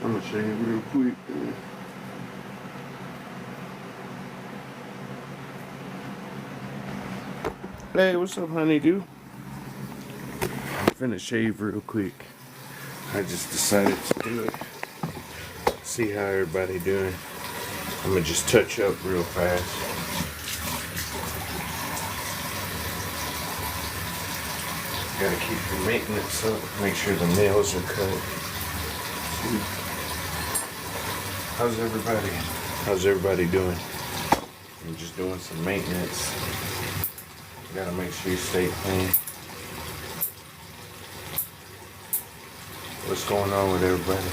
I'm gonna show you real quick. Hey, what's up, honeydew? I'm finna shave real quick. I just decided to do it. See how everybody doing. I'm gonna just touch up real fast. Gotta keep your maintenance up. Make sure the nails are cut. How's everybody doing? I'm just doing some maintenance. Gotta make sure you stay clean. What's going on with everybody?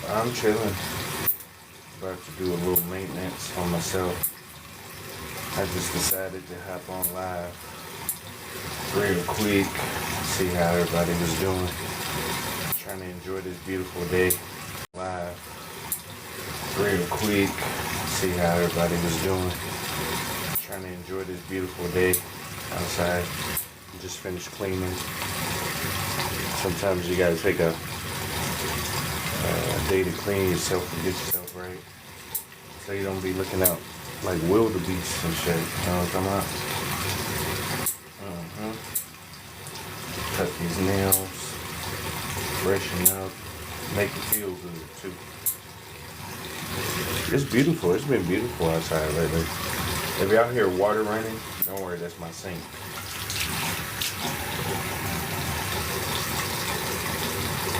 I'm chilling. About to do a little maintenance on myself. I just decided to hop on live real quick, see how everybody was doing. Trying to enjoy this beautiful day. Live real quick, see how everybody was doing. Trying to enjoy this beautiful day outside. Just finished cleaning. Sometimes you gotta take a day to clean yourself and get yourself right, so you don't be looking out like wildebeest and shit. You know what I'm talking about? Cut these nails, freshen up, make it feel good too. It's beautiful. It's been beautiful outside lately. If y'all hear water running, don't worry, that's my sink.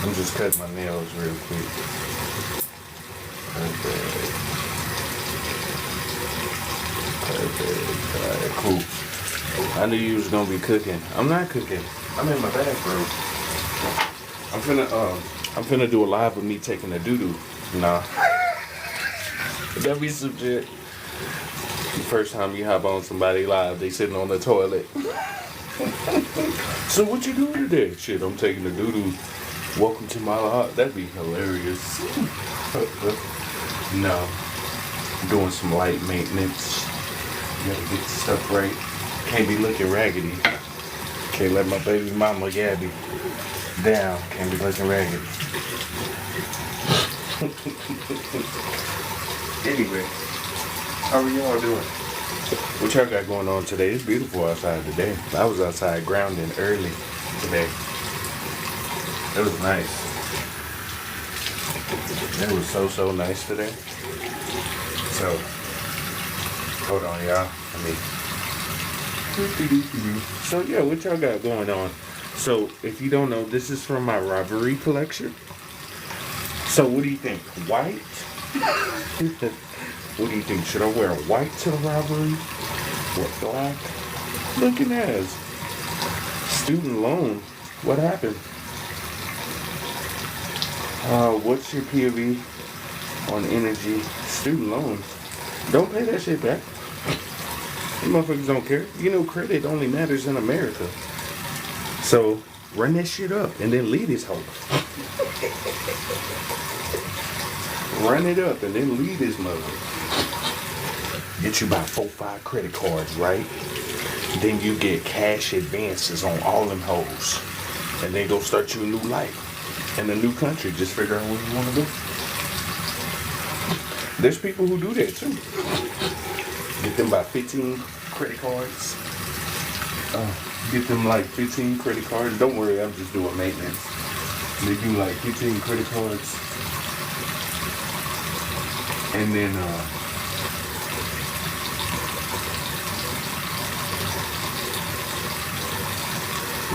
I'm just cutting my nails real quick. Perfect. Alright, cool. I knew you was gonna be cooking. I'm not cooking. I'm in my bathroom. I'm finna do a live with me taking a doo-doo. Nah. That'd be some shit. The first time you hop on somebody live, they sitting on the toilet. So what you doing today? Shit, I'm taking a doo-doo. Welcome to my life. That'd be hilarious. No. Doing some light maintenance. Gotta get the stuff right. Can't be looking raggedy. Can't let my baby mama Gabby down. Can't be looking raggedy. Anyway, how are y'all doing? What y'all got going on today? It's beautiful outside today. I was outside grounding early today. It was nice. It was so nice today. So, hold on, y'all. So yeah, what y'all got going on? So, if you don't know, this is from my robbery collection. So, what do you think? White? What do you think? Should I wear white to the robbery? What, black? Looking as student loan. What happened? What's your POV on energy student loans? Don't pay that shit back. You motherfuckers don't care. You know credit only matters in America. So run that shit up and then leave this hoe. Run it up and then leave this mother. Get you about 4-5 credit cards, right? Then you get cash advances on all them hoes. And then go start you a new life. In a new country, just figure out what you want to do. There's people who do that too. Get them by 15 credit cards. Get them like 15 credit cards. Don't worry, I'm just doing maintenance. They do like 15 credit cards. And then,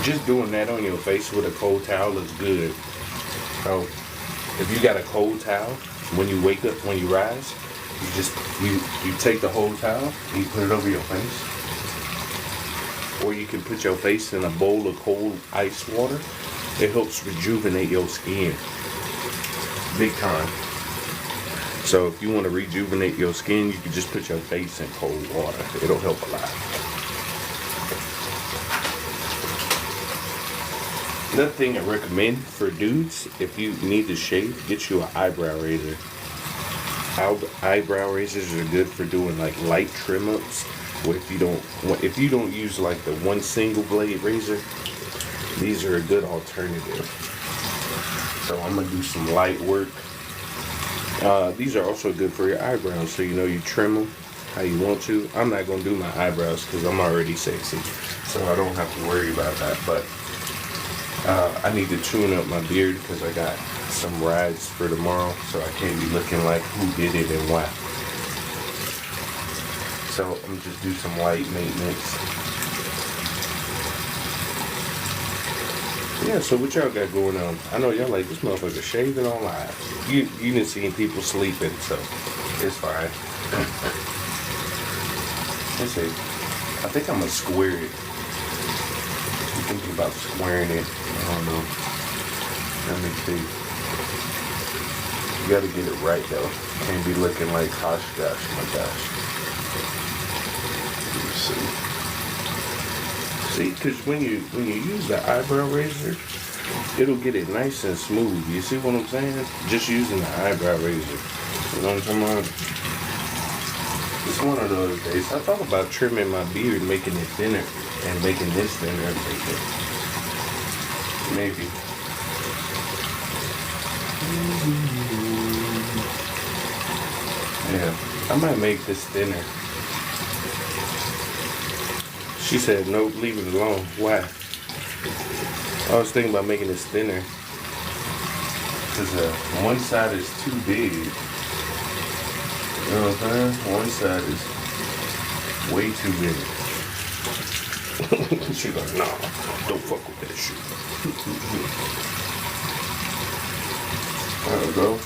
just doing that on your face with a cold towel is good. So, if you got a cold towel, when you wake up, when you rise, you take the whole towel and you put it over your face. Or you can put your face in a bowl of cold ice water. It helps rejuvenate your skin. Big time. So if you want to rejuvenate your skin, you can just put your face in cold water. It'll help a lot. Another thing I recommend for dudes, if you need to shave, get you an eyebrow razor. Eyebrow razors are good for doing like light trim ups if you don't use like the one single blade razor, these are a good alternative. So I'm gonna do some light work. These are also good for your eyebrows, so you trim them how you want to. I'm not gonna do my eyebrows because I'm already sexy, so I don't have to worry about that. But I need to tune up my beard because I got some rides for tomorrow, so I can't be looking like who did it and why. So I'm just do some light maintenance. Yeah, so what y'all got going on? I know y'all like this motherfucker shaving on live. You didn't see people sleeping, so it's fine. Let's see. I think I'm gonna square it. I'm thinking about squaring it. I don't know. Let me see. You gotta get it right though. Can't be looking like gosh, my gosh. See, because when you use the eyebrow razor, it'll get it nice and smooth. You see what I'm saying? Just using the eyebrow razor. You know what I'm talking about? It's one of those days. I thought about trimming my beard, making it thinner, and making this thinner. Maybe. Yeah, I might make this thinner. She said, nope, leave it alone. Why? I was thinking about making this thinner. Because one side is too big. You know what I'm saying? One side is way too big. She's like, nah, don't fuck with that shit. There we go.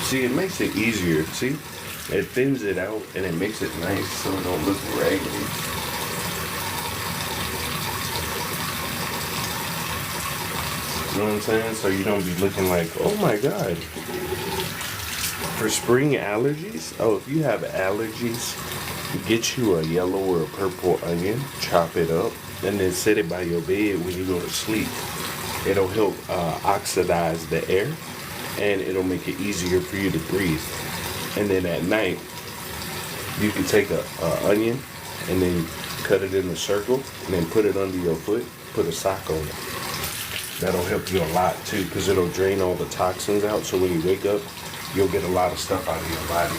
See, it makes it easier. See? It thins it out and it makes it nice so it don't look raggedy. You know what I'm saying? So you don't be looking like, oh my God. For spring allergies, if you have allergies, get you a yellow or a purple onion, chop it up, and then set it by your bed when you go to sleep. It'll help oxidize the air and it'll make it easier for you to breathe. And then at night, you can take a onion and then cut it in a circle and then put it under your foot, put a sock on it. That'll help you a lot too because it'll drain all the toxins out so when you wake up, you'll get a lot of stuff out of your body.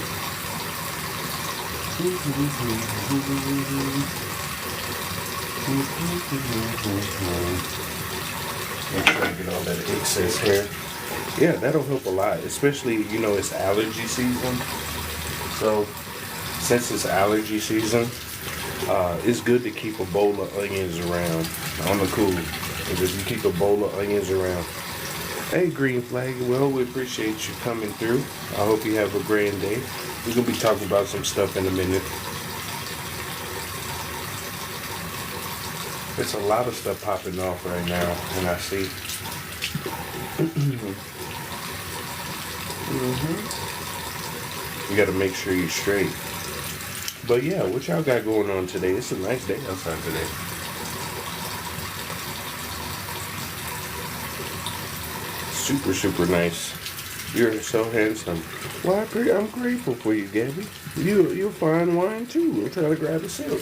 Make sure I get all that excess hair. Yeah, that'll help a lot, especially, it's allergy season. So, since it's allergy season, it's good to keep a bowl of onions around on the cool. Because if you keep a bowl of onions around. Hey, Green Flag, well, we appreciate you coming through. I hope you have a grand day. We're going to be talking about some stuff in a minute. There's a lot of stuff popping off right now, and I see. You got to make sure you're straight. But yeah, what y'all got going on today? It's a nice day outside today. Super, super nice. You're so handsome. Well, I'm grateful for you, Gabby. You're fine wine too. I'm trying to grab a sip.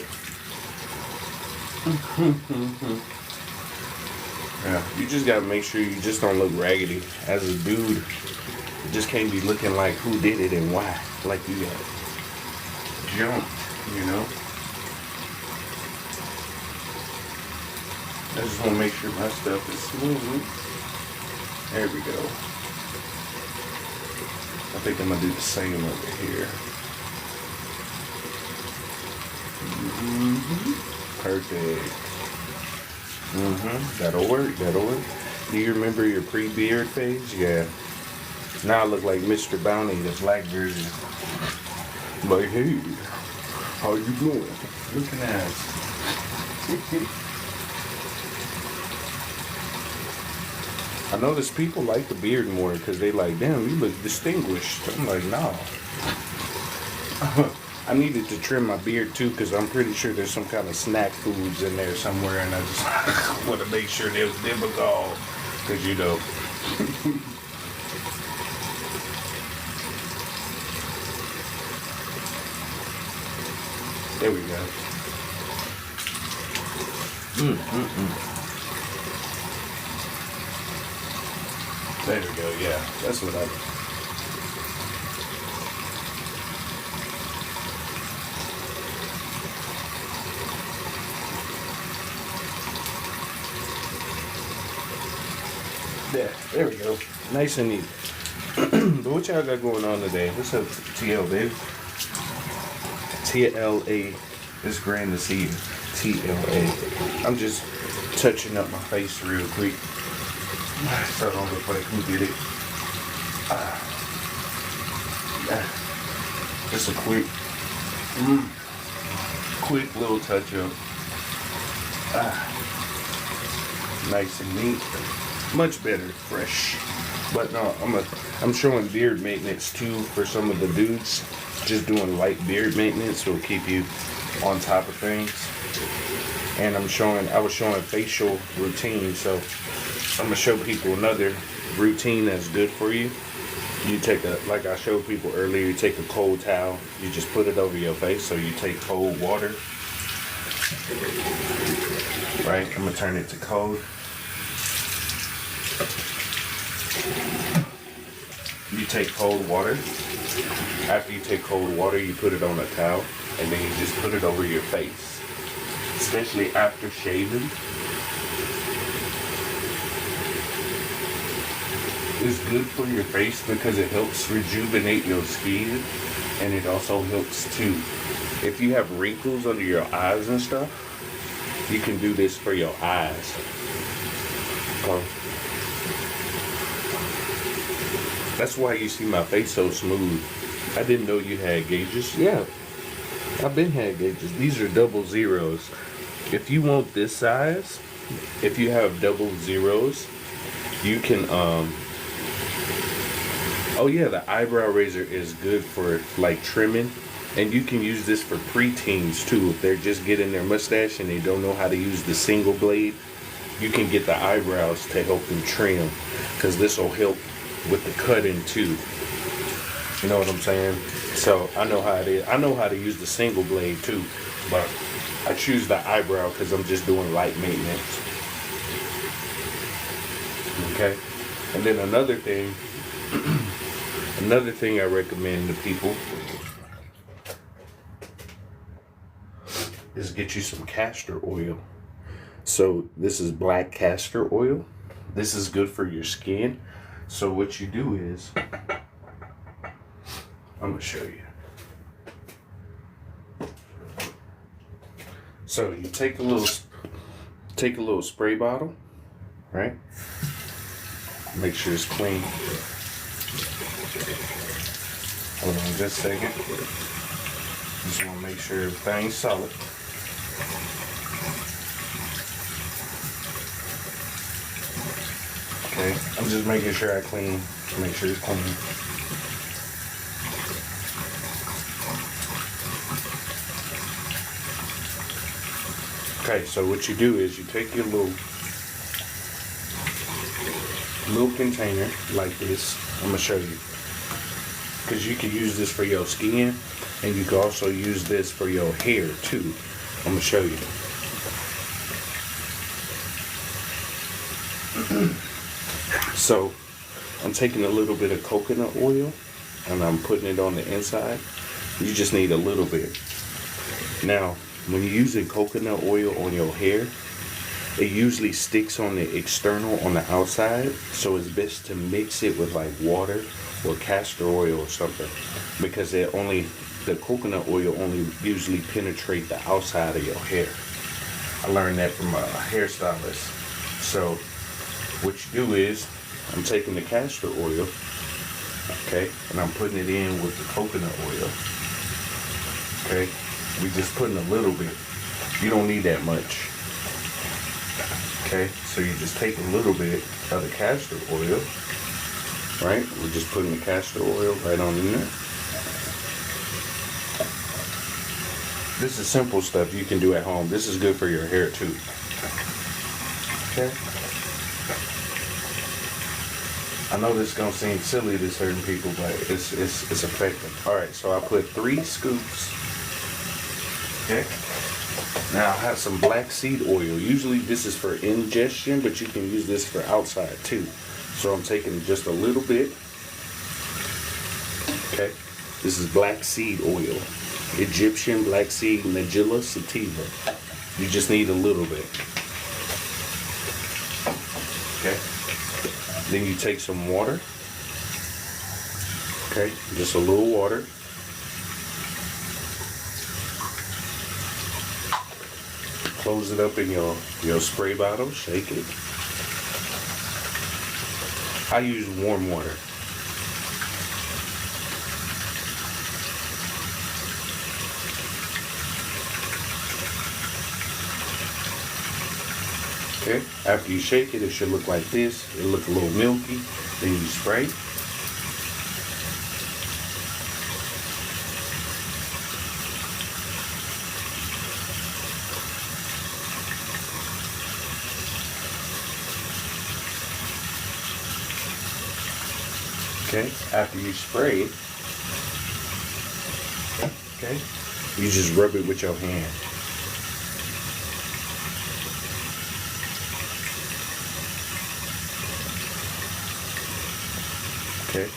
Yeah, you just gotta make sure you just don't look raggedy. As a dude, you just can't be looking like who did it and why. Like you got jumped, I just want to make sure my stuff is smooth. There we go. I think I'm gonna do the same over here. Perfect. That'll work. Do you remember your pre-beard phase? Yeah. Now I look like Mr. Bounty, the black version. Like, hey, how you doing? Looking at I notice people like the beard more because they like, damn, you look distinguished. I'm like, no. I needed to trim my beard too because I'm pretty sure there's some kind of snack foods in there somewhere, and I just want to make sure there's Dibagol because There we go. There we go, yeah. That's what I... There we go. Nice and neat. But what y'all got going on today? What's up, TL, baby? TLA. It's grand to see you. TLA. I'm just touching up my face real quick. So don't look like who did it. Just a quick little touch up. Nice and neat. Much better, fresh. But no, I'm showing beard maintenance too for some of the dudes. Just doing light beard maintenance will keep you on top of things. And I was showing facial routine, so I'm gonna show people another routine that's good for you. You take like I showed people earlier, you take a cold towel, you just put it over your face. So you take cold water, right? I'm gonna turn it to cold. You take cold water. After you take cold water, you put it on a towel, and then you just put it over your face, especially after shaving. It's good for your face because it helps rejuvenate your skin, and it also helps too. If you have wrinkles under your eyes and stuff, you can do this for your eyes. That's why you see my face so smooth. I didn't know you had gauges. Yeah, I've been had gauges. These are 00s. If you want this size, if you have 00s, you can, oh yeah, the eyebrow razor is good for like trimming. And you can use this for preteens too. If they're just getting their mustache and they don't know how to use the single blade, you can get the eyebrows to help them trim, because this will help with the cutting too. You know what I'm saying? So I know how it is. I know how to use the single blade too, but I choose the eyebrow because I'm just doing light maintenance. Okay. And then another thing I recommend to people is get you some castor oil. So this is black castor oil. This is good for your skin. So what you do is, I'm gonna show you. So you take a little spray bottle, right? Make sure it's clean. Hold on just a second. Just want to make sure everything's solid. Okay, I'm just making sure I make sure it's clean. Okay, so what you do is you take your little container like this. I'm gonna show you, because you can use this for your skin, and you can also use this for your hair too. I'm gonna show you. So I'm taking a little bit of coconut oil and I'm putting it on the inside. You just need a little bit. Now, when you're using coconut oil on your hair, it usually sticks on the external, on the outside. So it's best to mix it with like water or castor oil or something, because the coconut oil only usually penetrate the outside of your hair. I learned that from a hairstylist. So what you do is, I'm taking the castor oil, okay, and I'm putting it in with the coconut oil, okay. We just putting a little bit. You don't need that much, okay. So you just take a little bit of the castor oil, right? We're just putting the castor oil right on in there. This is simple stuff you can do at home. This is good for your hair too, okay. I know this is gonna seem silly to certain people, but it's effective. All right, so I put 3 scoops Okay. Now I have some black seed oil. Usually this is for ingestion, but you can use this for outside too. So I'm taking just a little bit. Okay. This is black seed oil. Egyptian black seed Nigella sativa. You just need a little bit. Okay. Then you take some water. Okay. Just a little water. Close it up in your spray bottle, shake it. I use warm water. Okay, after you shake it, it should look like this. It'll look a little milky. Then you spray. Okay, after you spray it, okay, you just rub it with your hand. Okay.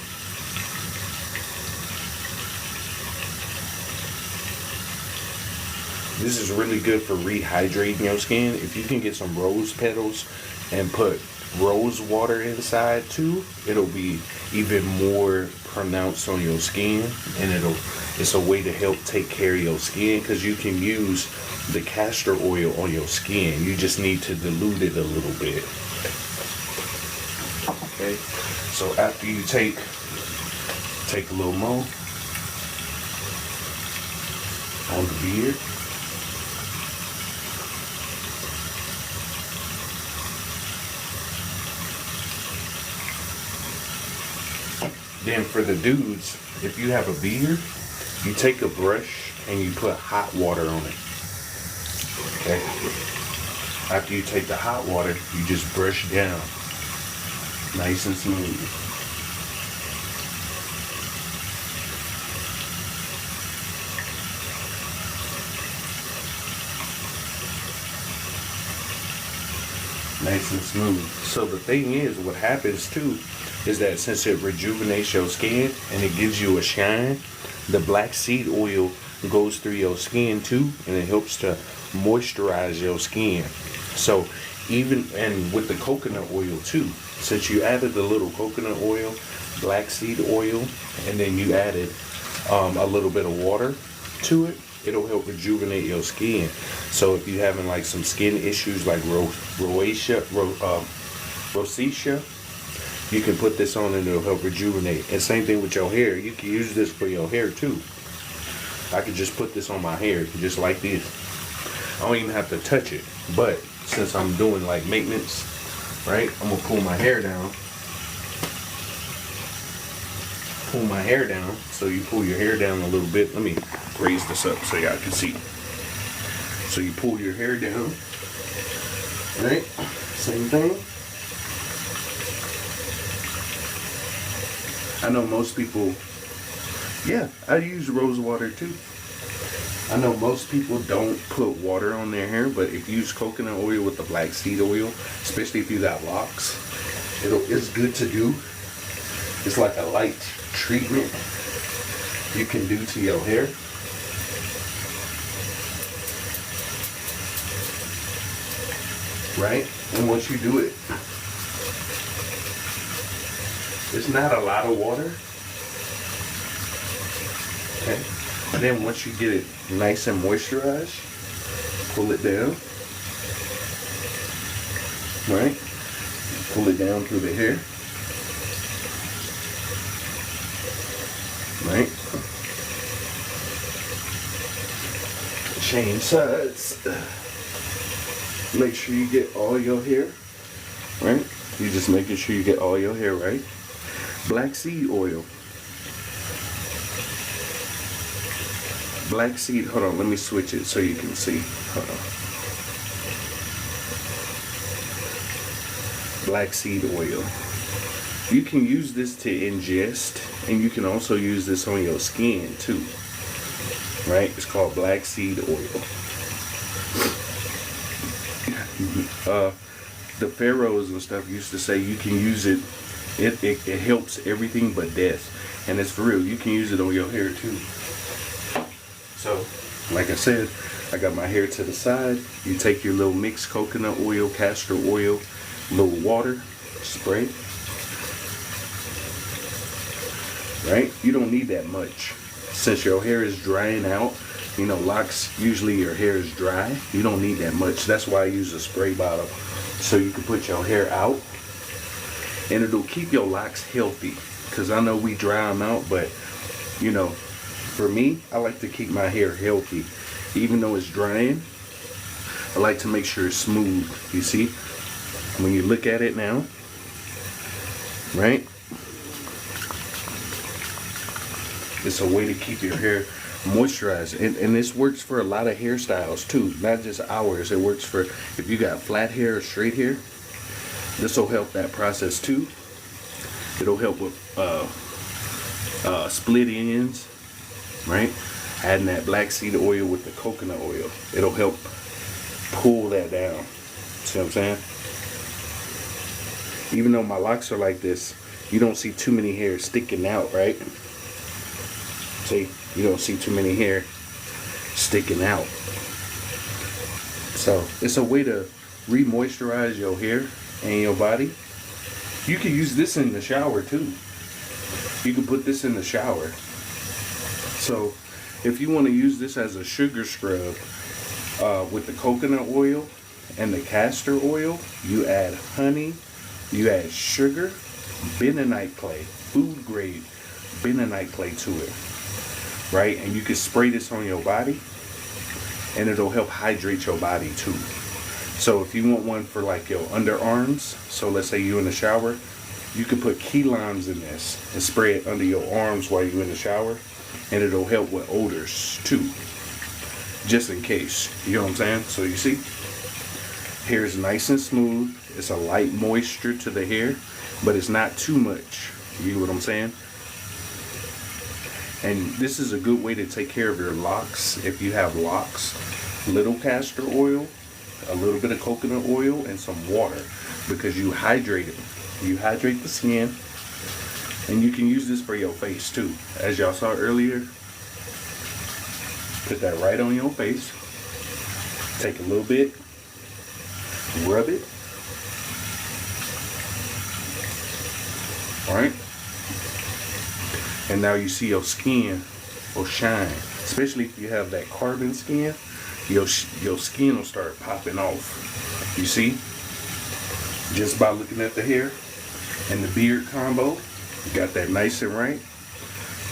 This is really good for rehydrating your skin. If you can get some rose petals and put rose water inside too, it'll be even more pronounced on your skin, and it's a way to help take care of your skin, because you can use the castor oil on your skin. You just need to dilute it a little bit. Okay, so after you take a little more on the beard. Then for the dudes, if you have a beard, you take a brush and you put hot water on it. Okay? After you take the hot water, you just brush down. Nice and smooth. Nice and smooth. So the thing is, what happens too is that since it rejuvenates your skin and it gives you a shine, the black seed oil goes through your skin too, and it helps to moisturize your skin. So even, and with the coconut oil too, since you added the little coconut oil, black seed oil, and then you added a little bit of water to it, it'll help rejuvenate your skin. So if you're having like some skin issues like rosacea, you can put this on and it'll help rejuvenate. And same thing with your hair. You can use this for your hair too. I could just put this on my hair just like this. I don't even have to touch it. But since I'm doing like maintenance, right, I'm gonna pull my hair down. Pull my hair down. So you pull your hair down a little bit. Let me raise this up so y'all can see. So you pull your hair down. Right? Same thing. I know most people, yeah, I use rose water too. I know most people don't put water on their hair, but if you use coconut oil with the black seed oil, especially if you got locks, it's good to do. It's like a light treatment you can do to your hair. Right? And once you do it, it's not a lot of water. Okay. And then once you get it nice and moisturized, pull it down. Right? Pull it down through the hair. Right? Change sides. Make sure you get all your hair. Right? You're just making sure you get all your hair right. Black seed oil. Black seed, hold on, let me switch it so you can see. Hold on. Black seed oil. You can use this to ingest, and you can also use this on your skin too. right? It's called black seed oil. The pharaohs and stuff used to say you can use it. It helps everything but death, and it's for real. You can use it on your hair too. So, like I said, I got my hair to the side. You take your little mixed coconut oil, castor oil, a little water, spray. Right? You don't need that much. Since your hair is drying out, you know, locks, usually your hair is dry. You don't need that much. That's why I use a spray bottle. So you can put your hair out, and it'll keep your locks healthy. Because I know we dry them out, but, you know, for me, I like to keep my hair healthy. Even though it's drying, I like to make sure it's smooth. You see? When you look at it now, right? It's a way to keep your hair moisturized. And this works for a lot of hairstyles too, not just ours. It works for if you got flat hair or straight hair. This will help that process too. It'll help with split ends, right? Adding that black seed oil with the coconut oil. It'll help pull that down. See what I'm saying? Even though my locks are like this, you don't see too many hairs sticking out, right? See, you don't see too many hair sticking out. So it's a way to re-moisturize your hair and your body. You can use this in the shower too. You can put this in the shower. So if you want to use this as a sugar scrub with the coconut oil and the castor oil, you add honey, you add sugar, bentonite clay, food grade bentonite clay to it. Right? And you can spray this on your body, and it'll help hydrate your body too. So if you want one for like your underarms, so let's say you're in the shower, you can put key limes in this and spray it under your arms while you're in the shower, and it'll help with odors too, just in case. You know what I'm saying? So you see, hair is nice and smooth. It's a light moisture to the hair, but it's not too much. You know what I'm saying? And this is a good way to take care of your locks. If you have locks, little castor oil, a little bit of coconut oil, and some water, because you hydrate it. You hydrate the skin, and you can use this for your face too. As y'all saw earlier, put that right on your face. Take a little bit, rub it. All right. And now you see your skin will shine, especially if you have that carbon skin. Your skin will start popping off. You see, just by looking at the hair and the beard combo, you got that nice and right.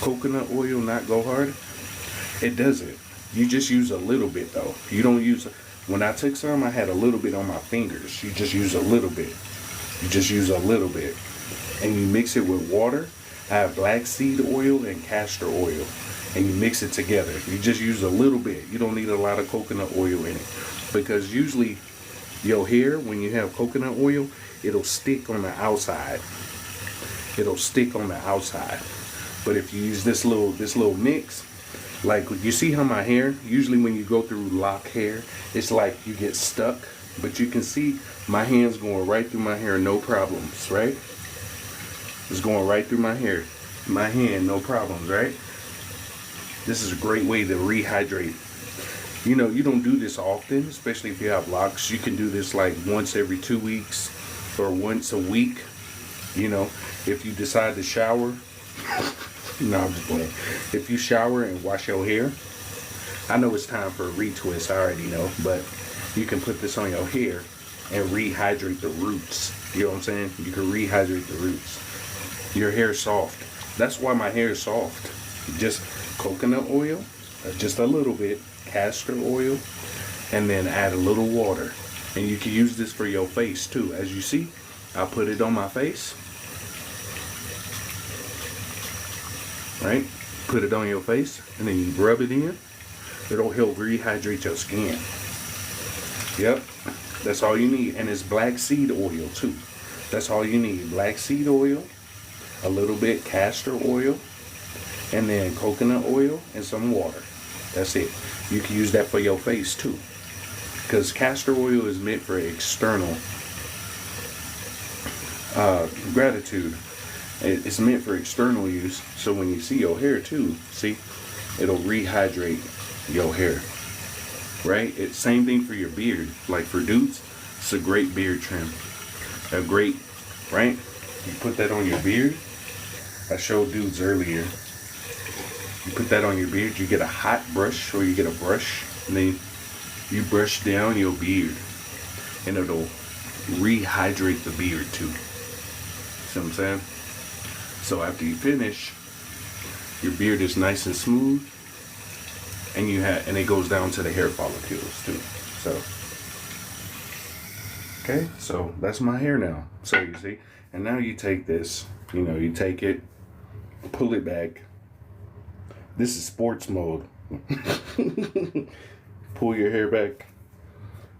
Coconut oil not go hard. It doesn't. You just use a little bit though. You don't use. When I took some, I had a little bit on my fingers. You just use a little bit. You just use a little bit, and you mix it with water. I have black seed oil and castor oil, and you mix it together. You just use a little bit. You don't need a lot of coconut oil in it, because usually your hair, when you have coconut oil, it'll stick on the outside. It'll stick on the outside. But if you use this little mix, like you see how my hair, usually when you go through lock hair, it's like you get stuck, but you can see my hands going right through my hair, no problems, right? It's going right through my hair, my hand, no problems, right? This is a great way to rehydrate. You know, you don't do this often, especially if you have locks. You can do this like once every 2 weeks or once a week. You know, if you decide to shower, no, I'm just playing. If you shower and wash your hair, I know it's time for a retwist, I already know, but you can put this on your hair and rehydrate the roots. You know what I'm saying? You can rehydrate the roots. Your hair is soft. That's why my hair is soft. Just coconut oil, just a little bit, castor oil, and then add a little water. And you can use this for your face too. As you see, I put it on my face. Right? Put it on your face, and then you rub it in. It'll help rehydrate your skin. Yep, that's all you need. And it's black seed oil too. That's all you need. Black seed oil, a little bit castor oil, and then coconut oil and some water. That's it. You can use that for your face too. Because castor oil is meant for external gratitude. It's meant for external use. So when you see your hair too, see, it'll rehydrate your hair. Right? It's same thing for your beard. Like for dudes, it's a great beard trim. A great, right? You put that on your beard. I showed dudes earlier. You put that on your beard, you get a hot brush or you get a brush, and then you brush down your beard, and it'll rehydrate the beard too. See what I'm saying? So after you finish, your beard is nice and smooth, and it goes down to the hair follicles too. So okay, so that's my hair now. So you see, and now you take this, you take it, pull it back. This is sports mode. Pull your hair back,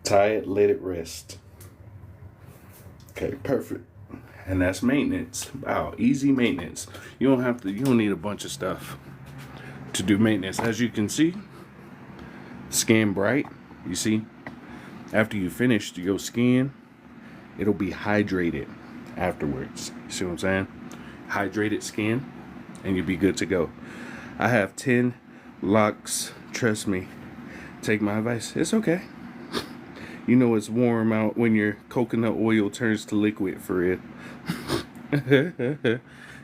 tie it, let it rest. Okay, perfect. And that's maintenance. Wow, easy maintenance. You don't need a bunch of stuff to do maintenance. As you can see, skin bright. You see, after you finish your skin, it'll be hydrated afterwards. You see what I'm saying? Hydrated skin, and you'll be good to go. I have 10 locks. Trust me. Take my advice. It's okay. You know it's warm out when your coconut oil turns to liquid for it.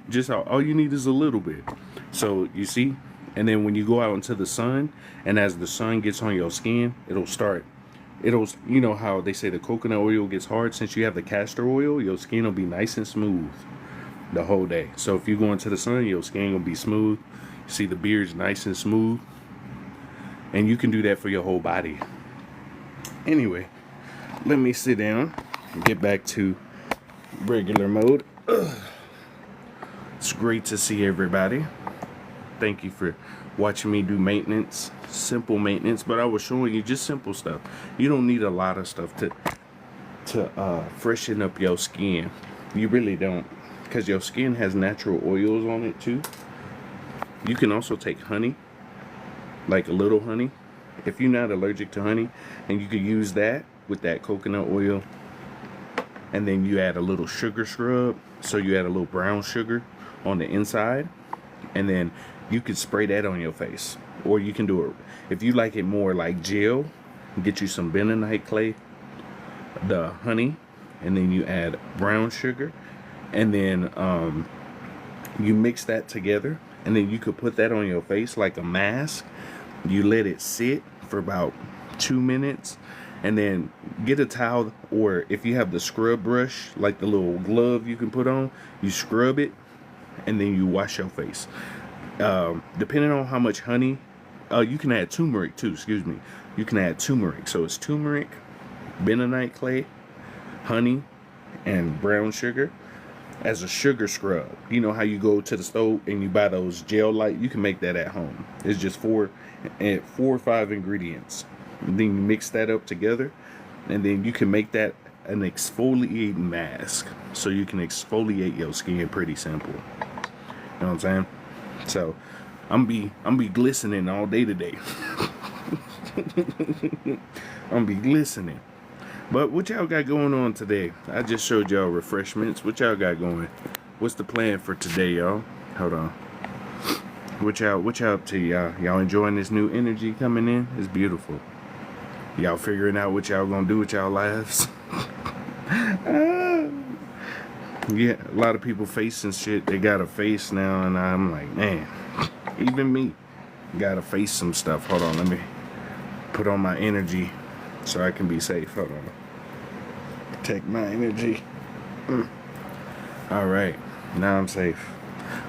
Just all you need is a little bit. So you see, and then when you go out into the sun, and as the sun gets on your skin, you know how they say the coconut oil gets hard. Since you have the castor oil, your skin will be nice and smooth the whole day. So if you go into the sun, your skin will be smooth. See, the beard's nice and smooth, and you can do that for your whole body. Anyway, let me sit down and get back to regular mode. It's great to see everybody. Thank you for watching me do maintenance, simple maintenance, but I was showing you just simple stuff. You don't need a lot of stuff to freshen up your skin. You really don't, because your skin has natural oils on it too. You can also take honey, like a little honey, if you're not allergic to honey, and you could use that with that coconut oil, and then you add a little sugar scrub. So you add a little brown sugar on the inside, and then you could spray that on your face. Or you can do it, if you like it more like gel, get you some bentonite clay, the honey, and then you add brown sugar, and then you mix that together, and then you could put that on your face like a mask. You let it sit for about 2 minutes, and then get a towel, or if you have the scrub brush, like the little glove you can put on, you scrub it, and then you wash your face. Depending on how much honey, you can add turmeric too, excuse me. You can add turmeric. So it's turmeric, bentonite clay, honey, and brown sugar as a sugar scrub. You know how you go to the store and you buy those gel light? You can make that at home. It's just 4 or 5 ingredients. And then you mix that up together, and then you can make that an exfoliating mask. So you can exfoliate your skin pretty simple. You know what I'm saying? So I'm be glistening all day today. I'm be glistening. But what y'all got going on today? I just showed y'all refreshments. What y'all got going? What's the plan for today, y'all? Hold on. What y'all up to, y'all? Y'all enjoying this new energy coming in? It's beautiful. Y'all figuring out what y'all gonna do with y'all lives? Yeah, a lot of people facing shit they gotta face now, and I'm like, man, even me gotta face some stuff. Hold on, let me put on my energy so I can be safe. Hold on. Protect my energy. Alright, now I'm safe.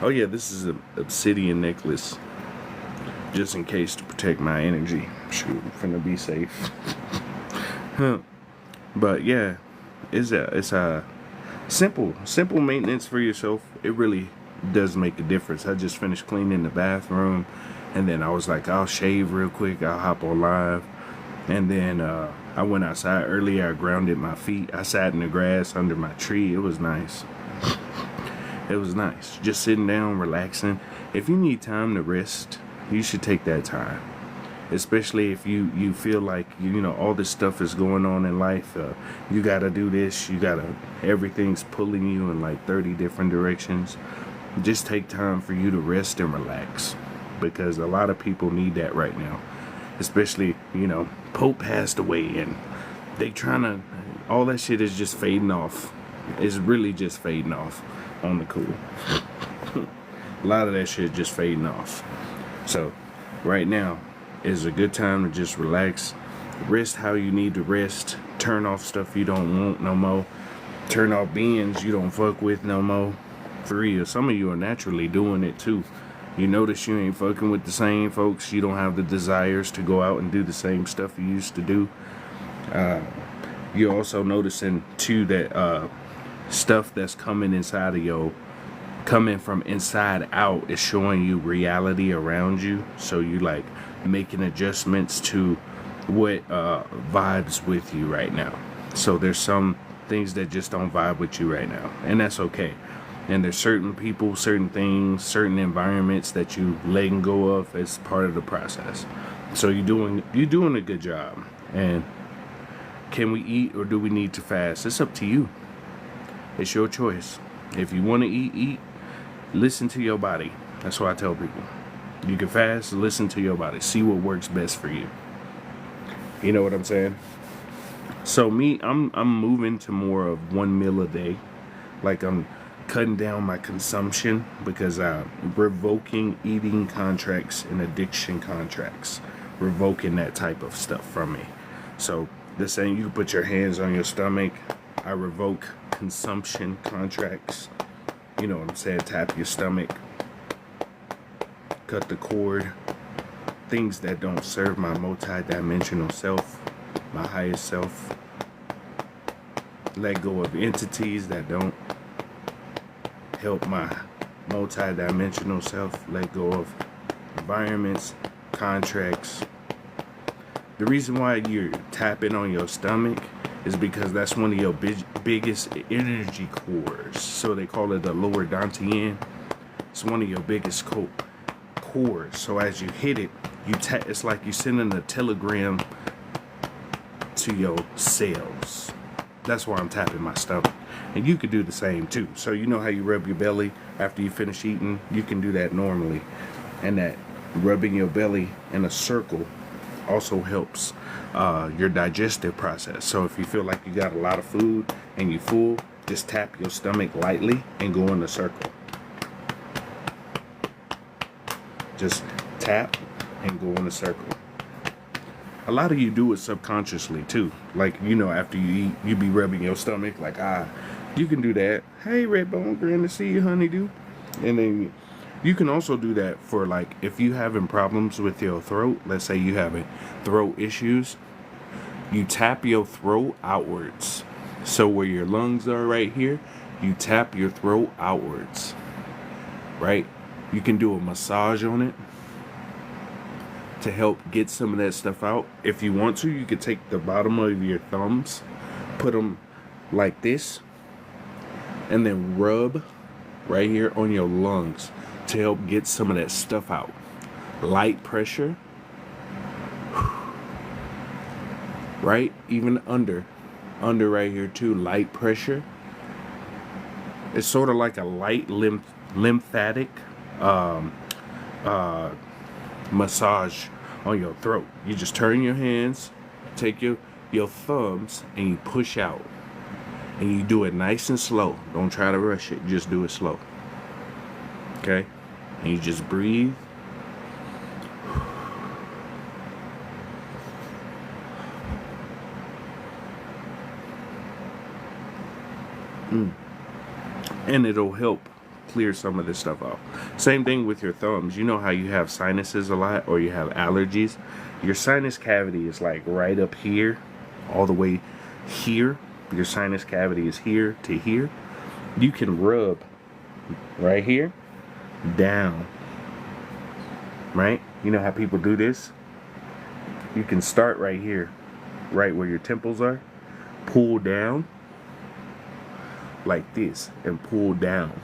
Oh yeah, this is an obsidian necklace, just in case, to protect my energy. Shoot, I'm finna be safe. But yeah, it's a simple maintenance for yourself. It really does make a difference. I just finished cleaning the bathroom, and then I was like, I'll shave real quick, I'll hop on live. And then I went outside earlier, I grounded my feet, I sat in the grass under my tree. It was nice. It was nice, just sitting down, relaxing. If you need time to rest, you should take that time. especially if you feel like all this stuff is going on in life. You gotta do this, everything's pulling you in like 30 different directions. Just take time for you to rest and relax, because a lot of people need that right now. Especially, Pope passed away, and they trying to, all that shit is just fading off. It's really just fading off on the cool. A lot of that shit just fading off. So right now is a good time to just relax, rest how you need to rest, turn off stuff you don't want no more, turn off beings you don't fuck with no more. For real, some of you are naturally doing it too. You notice you ain't fucking with the same folks. You don't have the desires to go out and do the same stuff you used to do. You're also noticing too that stuff that's coming from inside out is showing you reality around you. So you like making adjustments to what vibes with you right now. So there's some things that just don't vibe with you right now, and that's okay. And there's certain people, certain things, certain environments that you letting go of as part of the process. So you're doing a good job. And can we eat, or do we need to fast? It's up to you. It's your choice. If you want to eat. Listen to your body. That's what I tell people. You can fast, listen to your body. See what works best for you. You know what I'm saying? So me, I'm moving to more of 1 meal a day. Like I'm cutting down my consumption, because I'm revoking eating contracts and addiction contracts. Revoking that type of stuff from me. So the saying, you can put your hands on your stomach. I revoke consumption contracts. You know what I'm saying? Tap your stomach. Cut the cord. Things that don't serve my multi-dimensional self, my highest self. Let go of entities that don't help my multi-dimensional self. Let go of environments, contracts. The reason why you're tapping on your stomach is because that's one of your biggest energy cores. So they call it the lower dantian. It's one of your biggest cores. So as you hit it, it's like you're sending a telegram to your cells. That's why I'm tapping my stomach. And you could do the same too. So you know how you rub your belly after you finish eating? You can do that normally. And that rubbing your belly in a circle also helps your digestive process. So if you feel like you got a lot of food and you're full, just tap your stomach lightly and go in a circle. Just tap and go in a circle. A lot of you do it subconsciously too. Like, after you eat, you be rubbing your stomach like, you can do that. Hey, Redbone, grand to see you, honeydew. And then you can also do that for like, if you having problems with your throat, let's say you having throat issues, you tap your throat outwards. So where your lungs are right here, you tap your throat outwards, right? You can do a massage on it to help get some of that stuff out. If you want to, you could take the bottom of your thumbs, put them like this, and then rub right here on your lungs to help get some of that stuff out. Light pressure, right? Even under right here too, light pressure. It's sort of like a light lymphatic massage on your throat. You just turn your hands, take your thumbs, and you push out. And you do it nice and slow. Don't try to rush it. Just do it slow. Okay? And you just breathe. And it'll help clear some of this stuff out. Same thing with your thumbs. You know how you have sinuses a lot, or you have allergies? Your sinus cavity is like right up here, all the way here. Your sinus cavity is here to here. You can rub right here down, right? You know how people do this? You can start right here, right where your temples are, pull down like this and pull down,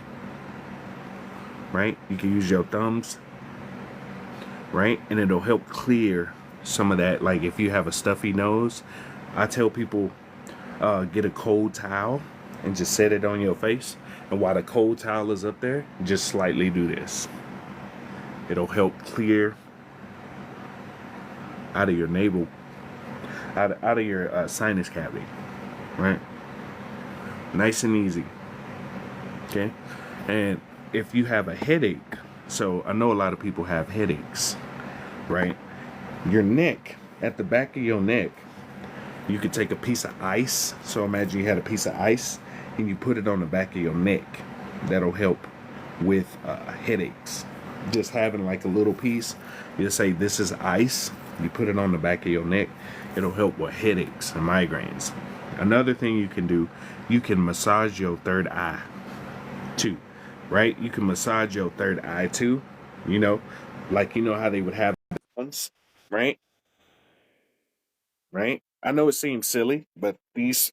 right? You can use your thumbs, right? And it'll help clear some of that. Like if you have a stuffy nose, I tell people get a cold towel and just set it on your face. And while the cold towel is up there, just slightly do this. It'll help clear out of your navel, out of your sinus cavity, right? Nice and easy. Okay. And if you have a headache, so I know a lot of people have headaches, right? Your neck, at the back of your neck, you could take a piece of ice. So imagine you had a piece of ice and you put it on the back of your neck. That'll help with headaches. Just having like a little piece, you say this is ice, you put it on the back of your neck, it'll help with headaches and migraines. Another thing you can do, you can massage your third eye too, right? You can massage your third eye too, you know, like you know how they would have ones, right? Right? I know it seems silly, but these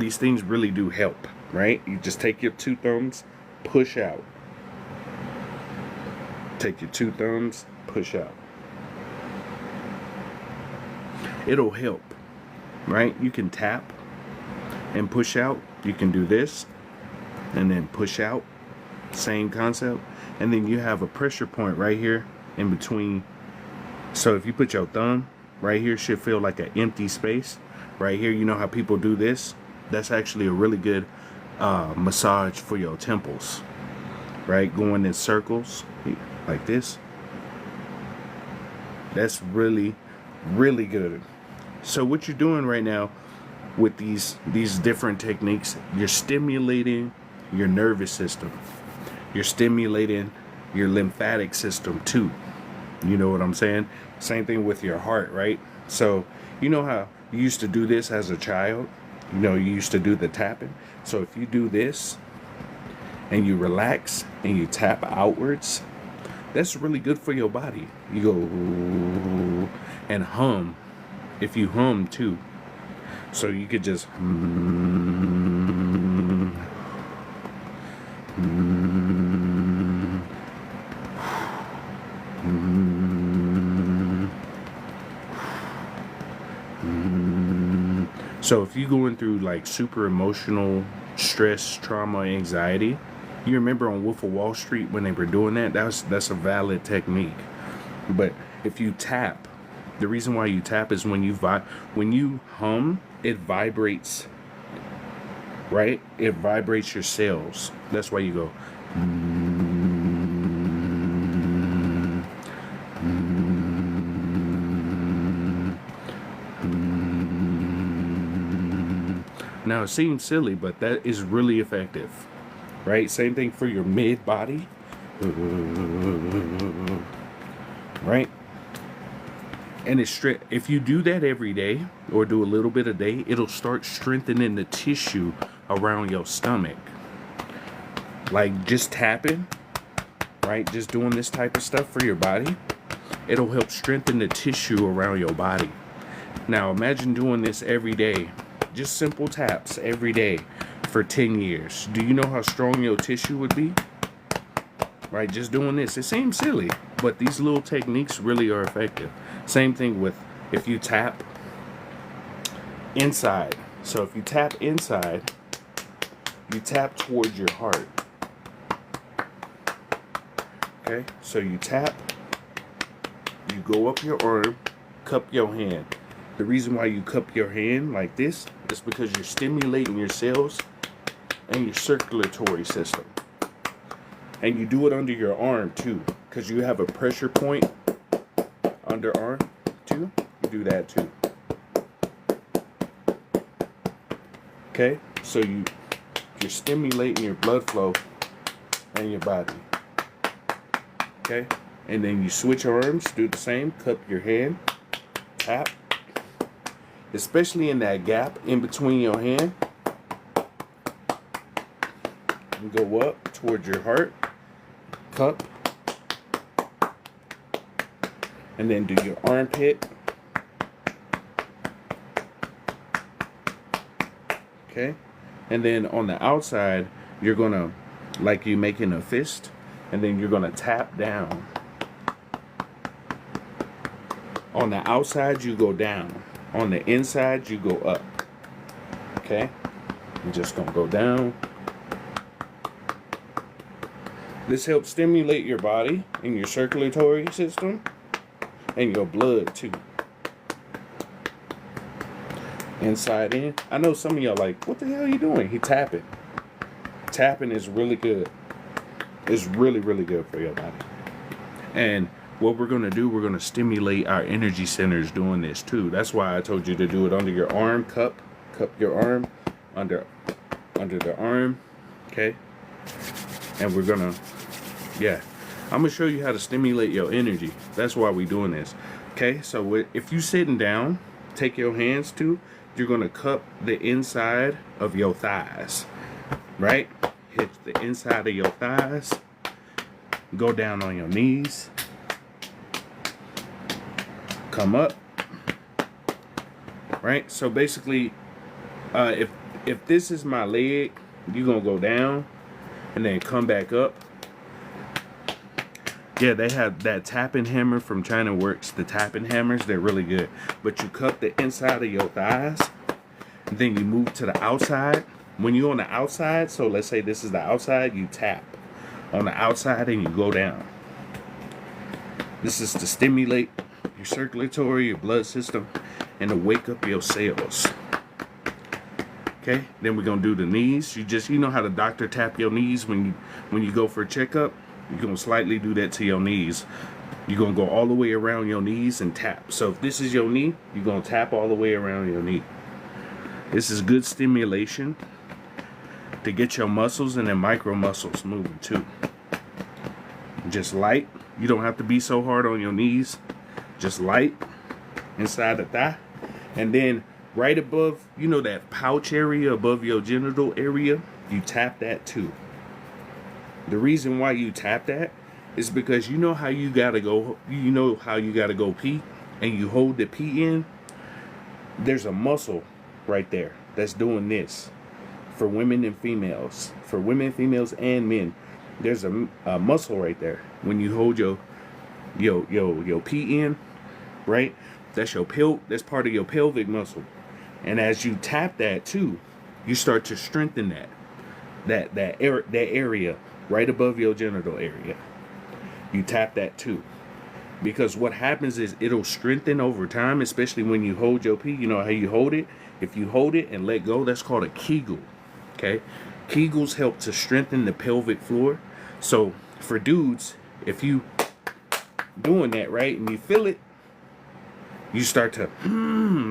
things really do help, right? You just take your two thumbs, push out. Take your two thumbs, push out. It'll help, right? You can tap and push out. You can do this and then push out. Same concept. And then you have a pressure point right here in between. So if you put your thumb right here, should feel like an empty space. Right here, you know how people do this? That's actually a really good massage for your temples. Right? Going in circles like this. That's really, really good. So what you're doing right now with these different techniques, you're stimulating your nervous system. You're stimulating your lymphatic system too. You know what I'm saying? Same thing with your heart, right? So you know how you used to do this as a child? You know, you used to do the tapping. So if you do this and you relax and you tap outwards, that's really good for your body. You go and hum. If you hum too, so you could just so if you're going through like super emotional stress, trauma, anxiety, you remember on Wolf of Wall Street when they were doing that? That's a valid technique. But if you tap, the reason why you tap is when you hum, it vibrates, right? It vibrates your cells. That's why you go. Now it seems silly, but that is really effective, right? Same thing for your mid body, right? And if you do that every day or do a little bit a day, it'll start strengthening the tissue around your stomach. Like just tapping, right? Just doing this type of stuff for your body, it'll help strengthen the tissue around your body. Now imagine doing this every day, just simple taps every day for 10 years. Do you know how strong your tissue would be? Right, just doing this. It seems silly, but these little techniques really are effective. Same thing with if you tap inside. So if you tap inside, you tap towards your heart. Okay, so you tap, you go up your arm, cup your hand. The reason why you cup your hand like this is because you're stimulating your cells and your circulatory system. And you do it under your arm too, because you have a pressure point underarm too. You do that too. Okay, so you're stimulating your blood flow and your body. Okay, and then you switch arms, do the same. Cup your hand, tap, especially in that gap in between your hand. You go up towards your heart, cup, and then do your armpit. Okay, and then on the outside, you're gonna, like you making a fist, and then you're gonna tap down. On the outside, you go down. On the inside, you go up. Okay? You're just gonna go down. This helps stimulate your body and your circulatory system and your blood too. Inside in. I know some of y'all like, what the hell are you doing? He tapping. Tapping is really good. It's really, really good for your body. And what we're going to do, we're going to stimulate our energy centers doing this too. That's why I told you to do it under your arm. Cup your arm under the arm. Okay. And we're going to, yeah, I'm going to show you how to stimulate your energy. That's why we're doing this. Okay. So if you sitting down, take your hands to, you're going to cup the inside of your thighs, right? Hit the inside of your thighs. Go down on your knees. Come up. Right? So basically, if this is my leg, you're going to go down and then come back up. Yeah, they have that tapping hammer from China Works. The tapping hammers, they're really good. But you cut the inside of your thighs, and then you move to the outside. When you're on the outside, so let's say this is the outside, you tap on the outside and you go down. This is to stimulate your circulatory, your blood system, and to wake up your cells. Okay, then we're gonna do the knees. You know how the doctor tap your knees when you go for a checkup. You're going to slightly do that to your knees. You're going to go all the way around your knees and tap. So if this is your knee, you're going to tap all the way around your knee. This is good stimulation to get your muscles and then micro muscles moving too. Just light. You don't have to be so hard on your knees. Just light inside the thigh. And then right above, you know that pouch area above your genital area, you tap that too. The reason why you tap that is because you know how you gotta go pee, and you hold the pee in. There's a muscle right there that's doing this for women and females. For women, females, and men. There's a muscle right there. When you hold your pee in, right? That's part of your pelvic muscle. And as you tap that too, you start to strengthen that area right above your genital area. You tap that too. Because what happens is it'll strengthen over time, especially when you hold your pee. You know how you hold it? If you hold it and let go, that's called a Kegel. Okay? Kegels help to strengthen the pelvic floor. So for dudes, if you doing that, right, and you feel it, you start to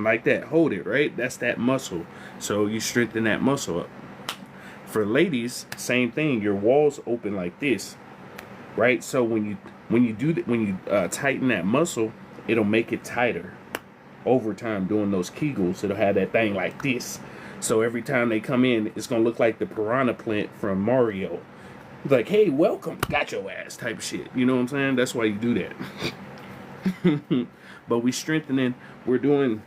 like that, hold it, right? That's that muscle. So you strengthen that muscle up. For ladies, same thing. Your walls open like this, right? So when you tighten that muscle, it'll make it tighter over time. Doing those Kegels, it'll have that thing like this. So every time they come in, it's gonna look like the piranha plant from Mario. It's like, hey, welcome, got your ass type shit. You know what I'm saying? That's why you do that. But we're doing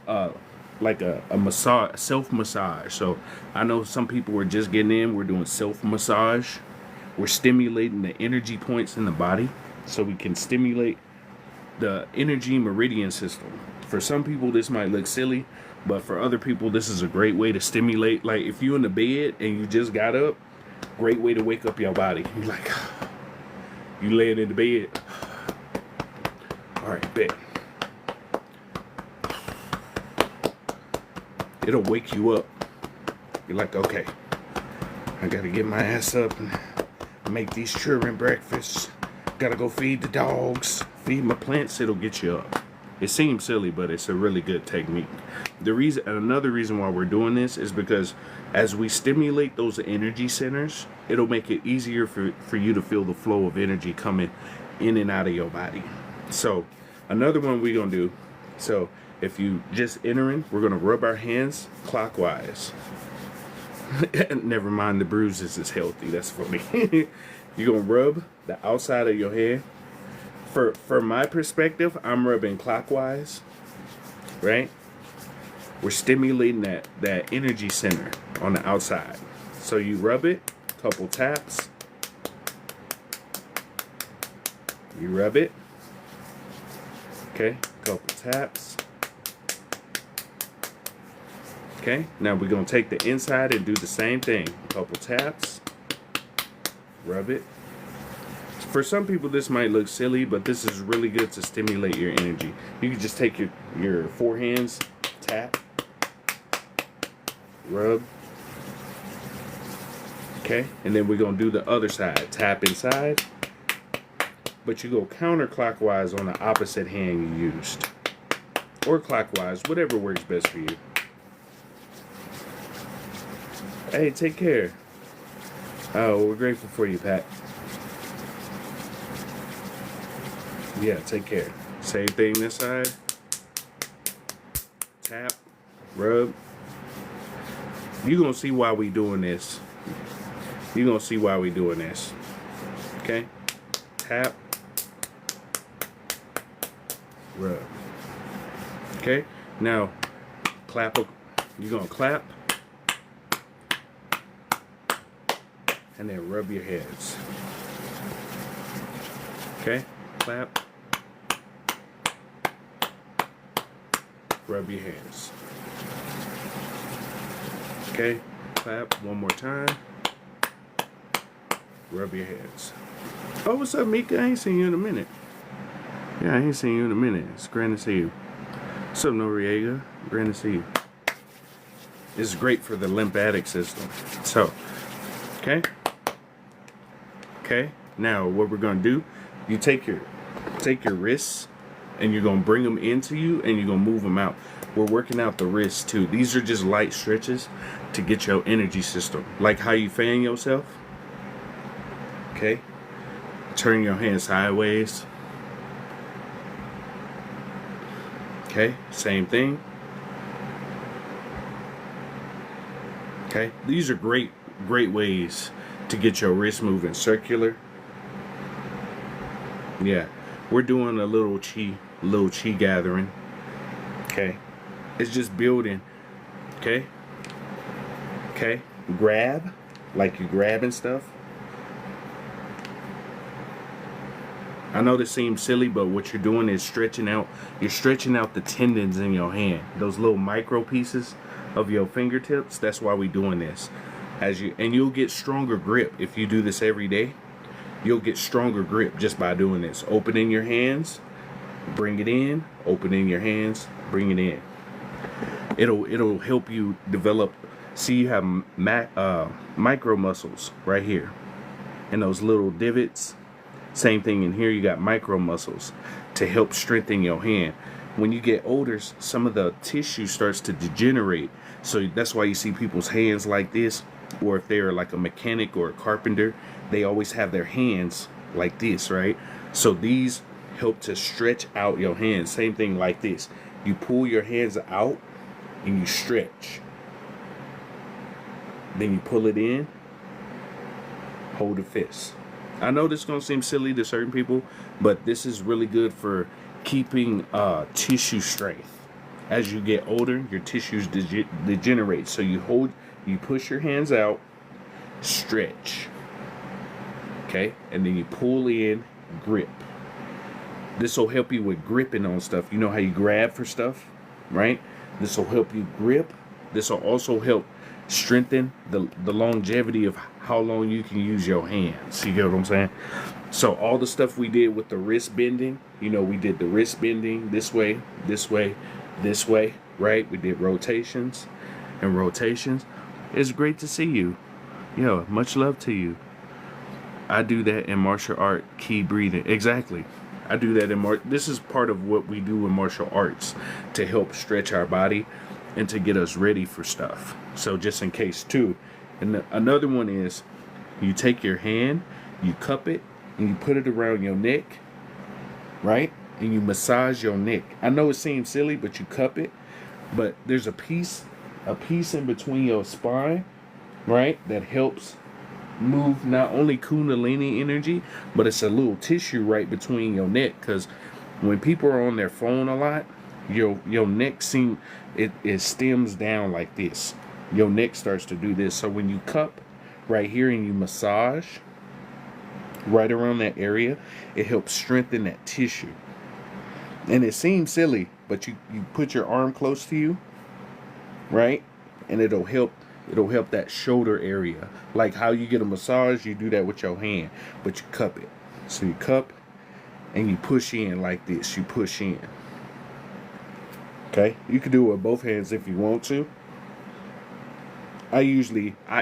like a massage, self-massage. So I know some people were just getting in. We're doing self-massage. We're stimulating the energy points in the body so we can stimulate the energy meridian system. For some people, this might look silly, but for other people, this is a great way to stimulate. Like if you're in the bed and you just got up, great way to wake up your body. You're like, you laying in the bed. All right, bet. It'll wake you up. You're like, okay, I gotta get my ass up and make these children breakfast. Gotta go feed the dogs, feed my plants. It'll get you up. It seems silly, but it's a really good technique. Another reason why we're doing this is because as we stimulate those energy centers, it'll make it easier for you to feel the flow of energy coming in and out of your body. So another one we're gonna do. So if you just entering, we're gonna rub our hands clockwise. Never mind the bruises, it's healthy. That's funny. You're gonna rub the outside of your hand. For my perspective, I'm rubbing clockwise, right? We're stimulating that energy center on the outside. So you rub it, couple taps. You rub it. Okay, couple taps. Okay, now we're going to take the inside and do the same thing. A couple taps. Rub it. For some people this might look silly, but this is really good to stimulate your energy. You can just take your forehands, tap, rub. Okay, and then we're going to do the other side. Tap inside, but you go counterclockwise on the opposite hand you used. Or clockwise, whatever works best for you. Hey, take care. Oh, we're grateful for you, Pat. Yeah, take care. Same thing this side. Tap, rub. You're going to see why we doing this. You're going to see why we doing this. Okay? Tap, rub. Okay? Now, clap. You're going to clap. And then rub your heads. Okay? Clap. Rub your hands. Okay? Clap one more time. Rub your hands. Oh, what's up, Mika? I ain't seen you in a minute. Yeah, I ain't seen you in a minute. It's great to see you. What's up, Noriega? Great to see you. This is great for the lymphatic system. So, okay? Okay, now what we're gonna do, you take your wrists and you're gonna bring them into you and you're gonna move them out. We're working out the wrists too. These are just light stretches to get your energy system. Like how you fan yourself. Okay, turn your hand sideways. Okay, same thing. Okay, these are great ways to get your wrist moving circular. Yeah, we're doing a little chi gathering. Okay, it's just building. Okay, grab, like you're grabbing stuff. I know this seems silly, but what you're doing is stretching out. You're stretching out the tendons in your hand. Those little micro pieces of your fingertips. That's why we're doing this. And you'll get stronger grip if you do this every day. You'll get stronger grip just by doing this. Opening your hands, bring it in. Opening your hands, bring it in. It'll help you develop. See, you have micro muscles right here, and those little divots. Same thing in here. You got micro muscles to help strengthen your hand. When you get older, some of the tissue starts to degenerate. So that's why you see people's hands like this. Or if they're like a mechanic or a carpenter, they always have their hands like this, right? So these help to stretch out your hands. Same thing like this. You pull your hands out and you stretch. Then you pull it in, hold a fist. I know this is going to seem silly to certain people, but this is really good for keeping tissue strength. As you get older, your tissues degenerate. So you push your hands out, stretch, okay, and then you pull in, grip. This will help you with gripping on stuff. You know how you grab for stuff, right? This will help you grip. This will also help strengthen the longevity of how long you can use your hands. You get what I'm saying? So all the stuff we did with the wrist bending, we did the wrist bending this way, this way, this way, right? We did rotations and rotations. It's great to see you. Yo, much love to you. I do that in martial art, key breathing. Exactly. I do that in this is part of what we do in martial arts to help stretch our body and to get us ready for stuff. So just in case too. And another one is you take your hand, you cup it, and you put it around your neck, right? And you massage your neck. I know it seems silly, but you cup it. But there's a piece in between your spine, right, that helps move not only kundalini energy, but it's a little tissue right between your neck. Because when people are on their phone a lot, your neck it stems down like this. Your neck starts to do this. So when you cup right here and you massage right around that area, it helps strengthen that tissue. And it seems silly, but you put your arm close to you, right? And it'll help that shoulder area. Like how you get a massage, you do that with your hand, but you cup it. So you cup and you push in like this. You push in. Okay? You can do it with both hands if you want to. I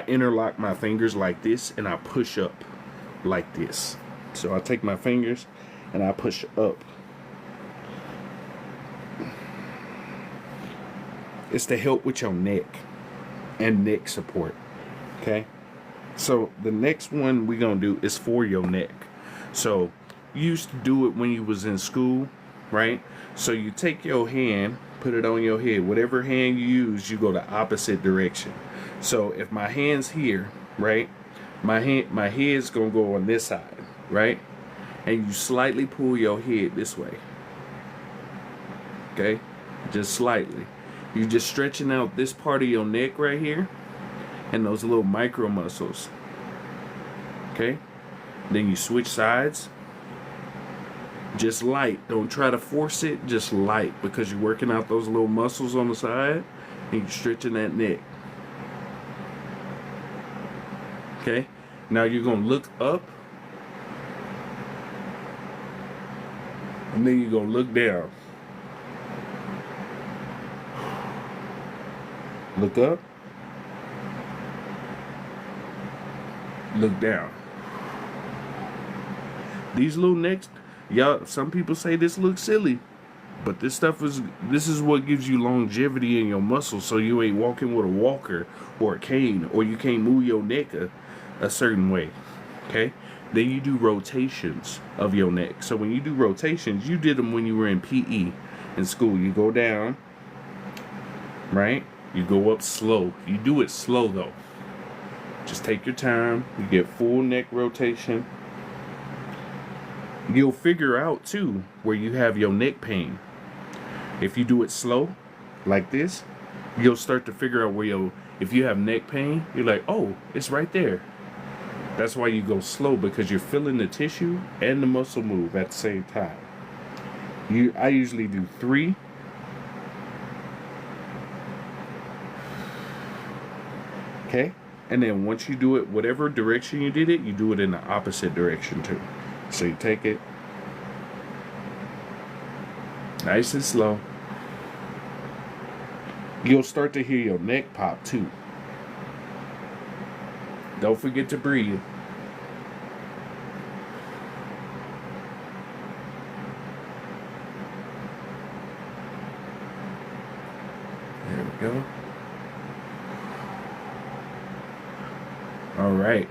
interlock my fingers like this and I push up like this. So I take my fingers and I push up. It's to help with your neck and neck support. Okay? So the next one we're going to do is for your neck. So you used to do it when you was in school, right? So you take your hand, put it on your head. Whatever hand you use, you go the opposite direction. So if my hand's here, right? My head's going to go on this side, right? And you slightly pull your head this way. Okay? Just slightly. You're just stretching out this part of your neck right here and those little micro muscles. Okay? Then you switch sides. Just light. Don't try to force it. Just light, because you're working out those little muscles on the side and you're stretching that neck. Okay? Now you're going to look up. And then you're going to look down. Look up. Look down. These little necks, y'all, some people say this looks silly, but this is what gives you longevity in your muscles, so you ain't walking with a walker or a cane, or you can't move your neck a certain way. Okay? Then you do rotations of your neck. So when you do rotations, you did them when you were in PE in school. You go down, right? You go up slow. You do it slow though. Just take your time. You get full neck rotation. You'll figure out too where you have your neck pain. If you do it slow, like this, you'll start to figure out where if you have neck pain, you're like, oh, it's right there. That's why you go slow, because you're feeling the tissue and the muscle move at the same time. I usually do 3. Okay? And then once you do it, whatever direction you did it, you do it in the opposite direction too. So you take it nice and slow. You'll start to hear your neck pop too. Don't forget to breathe. There we go. All right.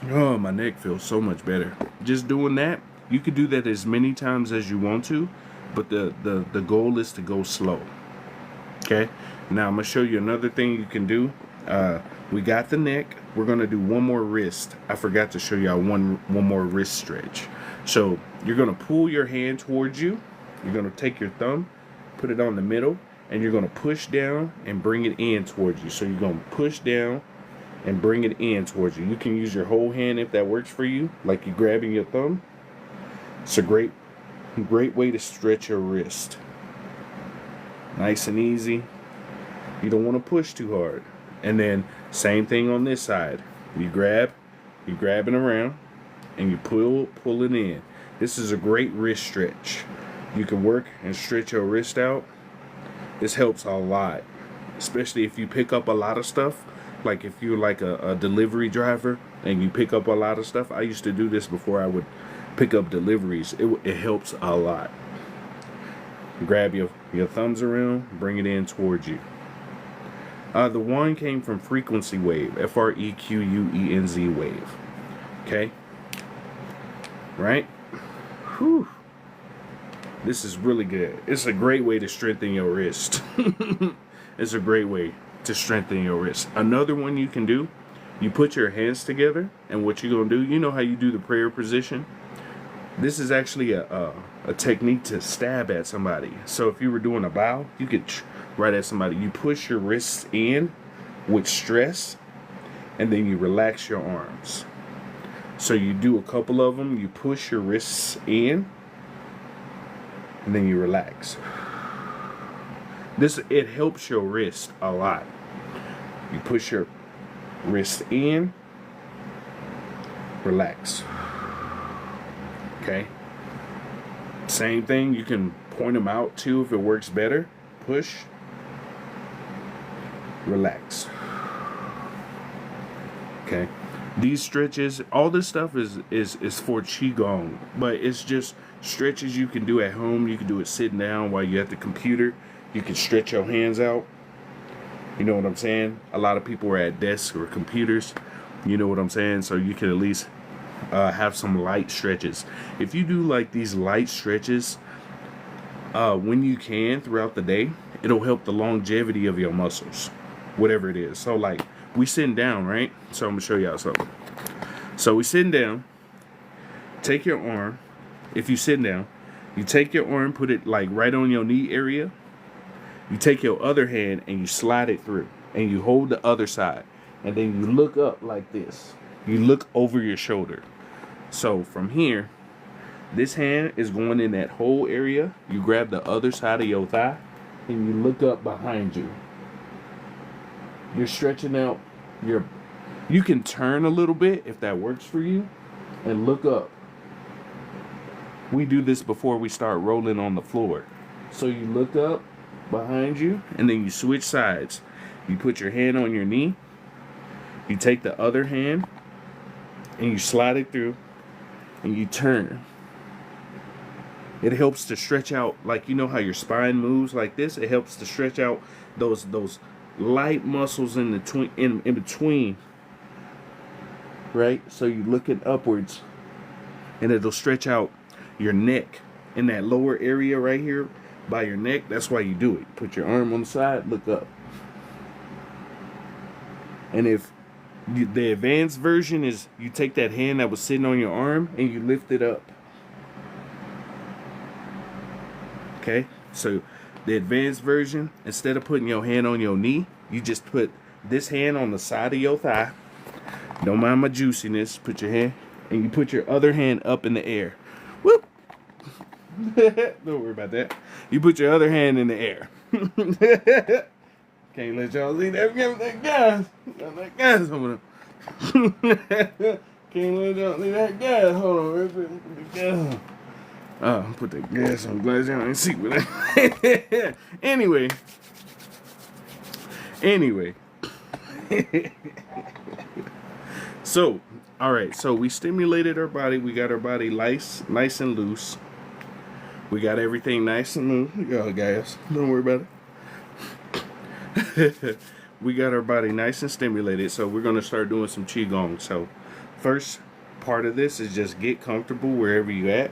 Oh, my neck feels so much better. Just doing that, you could do that as many times as you want to, but the goal is to go slow. Okay? Now, I'm going to show you another thing you can do. We got the neck. We're going to do one more wrist. I forgot to show y'all one more wrist stretch. So, you're going to pull your hand towards you. You're going to take your thumb, put it on the middle, and you're going to push down and bring it in towards you. So, you're going to push down and bring it in towards you. You can use your whole hand if that works for you, like you're grabbing your thumb. It's a great way to stretch your wrist. Nice and easy. You don't want to push too hard. And then same thing on this side. You grab it around and you pull it in. This is a great wrist stretch. You can work and stretch your wrist out. This helps a lot, especially if you pick up a lot of stuff. Like if you're like a delivery driver and you pick up a lot of stuff. I used to do this before I would pick up deliveries. It helps a lot. Grab your thumbs around, bring it in towards you. The one came from frequency wave, FREQUENZ wave. Okay? Right? Whew. This is really good. It's a great way to strengthen your wrist. It's a great way to strengthen your wrist. Another one you can do, you put your hands together, and what you're going to do, you know how you do the prayer position? This is actually a technique to stab at somebody. So if you were doing a bow, you could right at somebody. You push your wrists in with stress, and then you relax your arms. So you do a couple of them. You push your wrists in, and then you relax. It helps your wrist a lot. You push your wrist in, relax. Okay. Same thing, you can point them out too if it works better. Push, relax. Okay. These stretches, all this stuff is for Qigong, but it's just stretches you can do at home. You can do it sitting down while you're at the computer. You can stretch your hands out. You know what I'm saying? A lot of people are at desks or computers. You know what I'm saying? So you can at least have some light stretches. If you do like these light stretches when you can throughout the day, it'll help the longevity of your muscles, whatever it is. So like, we sitting down, right? So I'm gonna show y'all something. So we sitting down. Take your arm. If you sitting down, you take your arm, put it like right on your knee area. You take your other hand and you slide it through, and you hold the other side, and then you look up like this. You look over your shoulder. So from here, this hand is going in that whole area. You grab the other side of your thigh, and you look up behind you. You're stretching out you can turn a little bit if that works for you, and look up. We do this before we start rolling on the floor. So you look up behind you, and then you switch sides. You put your hand on your knee, you take the other hand, and you slide it through, and you turn. It helps to stretch out, like, you know how your spine moves like this? It helps to stretch out those light muscles in between, right? So you're looking upwards, and it'll stretch out your neck in that lower area right here by your neck. That's why you do it. Put your arm on the side, look up. And if the advanced version is you take that hand that was sitting on your arm and you lift it up. Okay, so the advanced version, instead of putting your hand on your knee, you just put this hand on the side of your thigh. Don't mind my juiciness. Put your hand, and you put your other hand up in the air. Whoop! Don't worry about that. You put your other hand in the air. Can't let y'all see that. That gas. That gas over there. Can't let y'all see that gas. Hold on. Put the gas on. Put the gas on. Glad y'all ain't see what that. Anyway. So, all right. So we stimulated our body. We got our body nice and loose. We got everything nice and loose. We got gas. Don't worry about it. We got our body nice and stimulated. So we're gonna start doing some Qigong. So first part of this is just get comfortable wherever you at.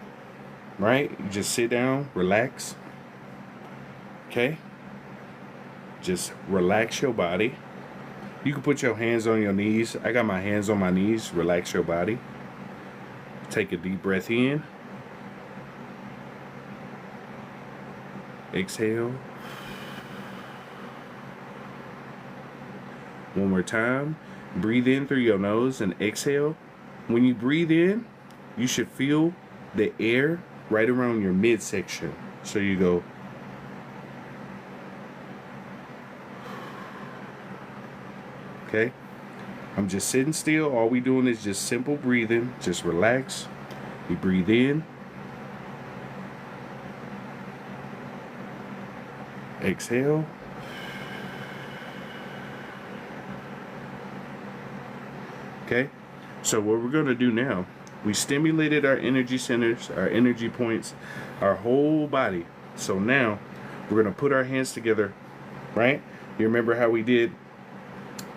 Right? You just sit down, relax. Okay? Just relax your body. You can put your hands on your knees. I got my hands on my knees. Relax your body. Take a deep breath in. Exhale. One more time. Breathe in through your nose and exhale. When you breathe in, you should feel the air right around your midsection. So you go. Okay? I'm just sitting still. All we doing is just simple breathing. Just relax. You breathe in. Exhale. Okay? So what we're going to do now, we stimulated our energy centers, our energy points, our whole body. So now we're going to put our hands together, right? You remember how we did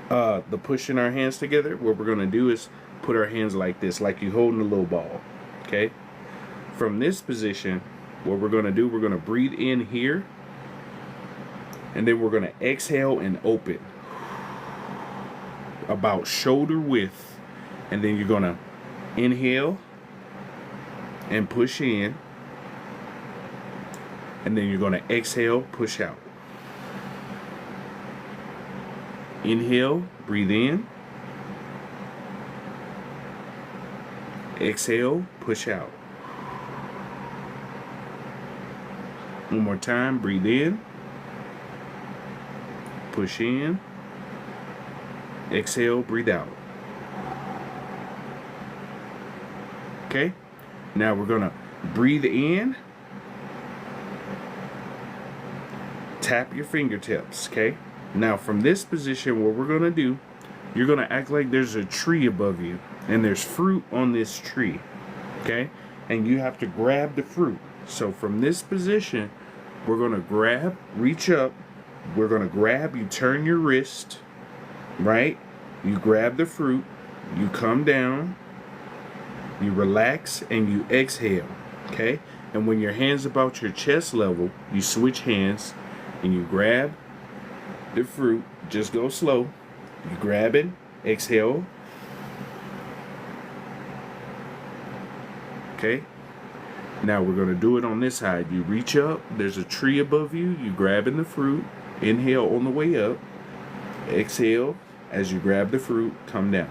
the pushing our hands together? What we're going to do is put our hands like this, like you holding a little ball, okay? From this position, what we're going to do, we're going to breathe in here, and then we're going to exhale and open about shoulder width, and then you're going to inhale and push in, and then you're going to exhale, push out. Inhale, breathe in. Exhale, push out. One more time, breathe in, push in, exhale, breathe out. Okay, now we're gonna breathe in, tap your fingertips, okay? Now from this position, what we're gonna do, you're gonna act like there's a tree above you and there's fruit on this tree, okay? And you have to grab the fruit. So from this position, we're gonna grab, reach up, we're gonna grab, you turn your wrist, right? You grab the fruit, you come down, you relax, and you exhale, okay? And when your hand's about your chest level, you switch hands and you grab the fruit, just go slow. You grab it, exhale, okay? Now we're gonna do it on this side. You reach up, there's a tree above you, you grabbing the fruit, inhale on the way up, exhale as you grab the fruit, come down.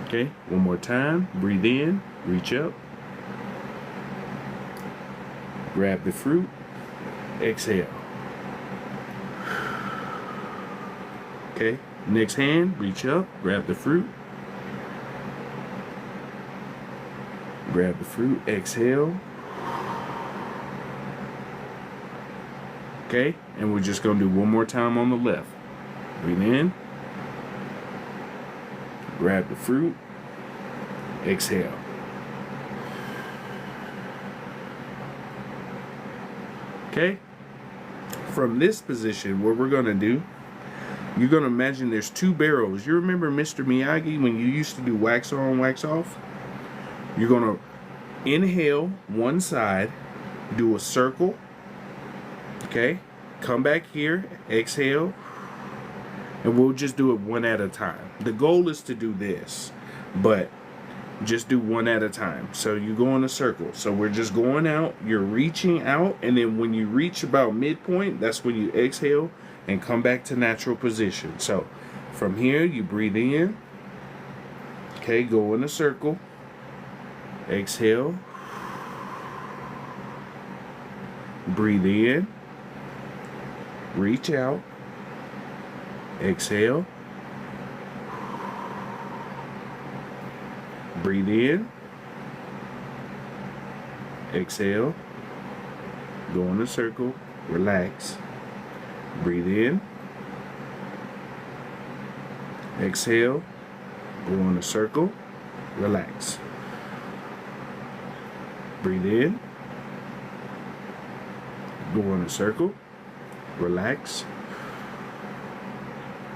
Okay, one more time, breathe in, reach up, grab the fruit, exhale. Okay, next hand, reach up, grab the fruit, exhale. Okay, and we're just gonna do one more time on the left. Breathe in, grab the fruit, exhale. Okay, from this position, what we're gonna do, you're gonna imagine there's two barrels. You remember Mr. Miyagi when you used to do wax on, wax off? You're gonna inhale one side, do a circle, okay? Come back here, exhale, and we'll just do it one at a time. The goal is to do this, but just do one at a time. So you go in a circle. So we're just going out, you're reaching out, and then when you reach about midpoint, that's when you exhale and come back to natural position. So from here, you breathe in, okay, go in a circle, exhale, breathe in, reach out, exhale, breathe in, exhale, go in a circle, relax, breathe in, exhale, go in a circle, relax, breathe in, go in a circle, relax,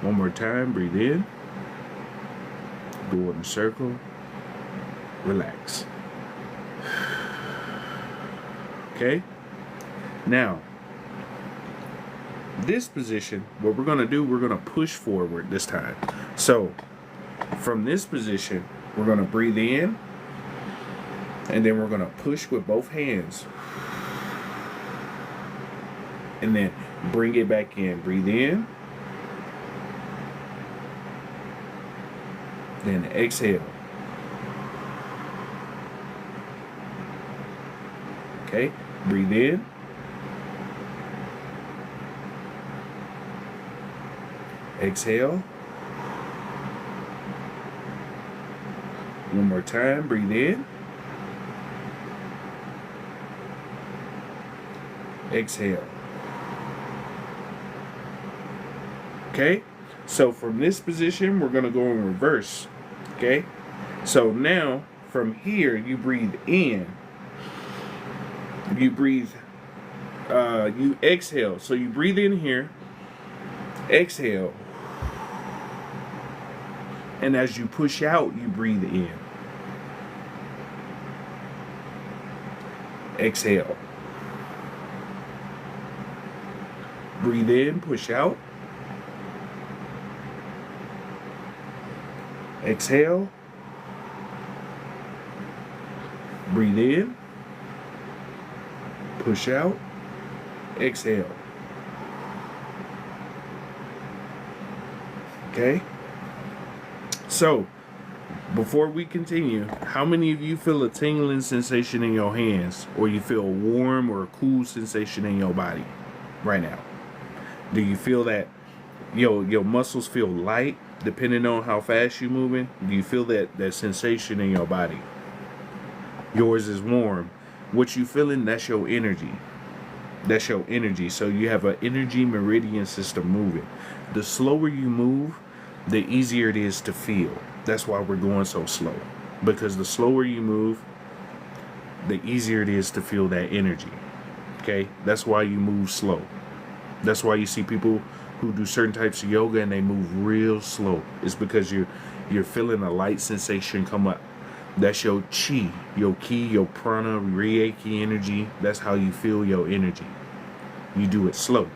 one more time, breathe in, go in a circle, relax. Okay, now this position, what we're going to do, we're going to push forward this time. So from this position, we're going to breathe in, and then we're going to push with both hands, and then bring it back in. Breathe in, then exhale. Okay, breathe in, exhale. One more time, breathe in, exhale. Okay, so from this position, we're going to go in reverse. Okay, so now from here, you breathe in, you breathe, you exhale. So you breathe in here, exhale, and as you push out, you breathe in, exhale, breathe in, push out, exhale, breathe in, push out, exhale. Okay? So, Before we continue, how many of you feel a tingling sensation in your hands, or you feel a warm or a cool sensation in your body right now? Do you feel that your muscles feel light depending on how fast you're moving? Do you feel that sensation in your body? Yours is warm. What you feeling, that's your energy. That's your energy. So you have an energy meridian system moving. The slower you move, the easier it is to feel. That's why we're going so slow. Because the slower you move, the easier it is to feel that energy. Okay? That's why you move slow. That's why you see people who do certain types of yoga and they move real slow. It's because you're feeling a light sensation come up. That's your chi, your ki, your prana, reiki energy. That's how you feel your energy. You do it slow.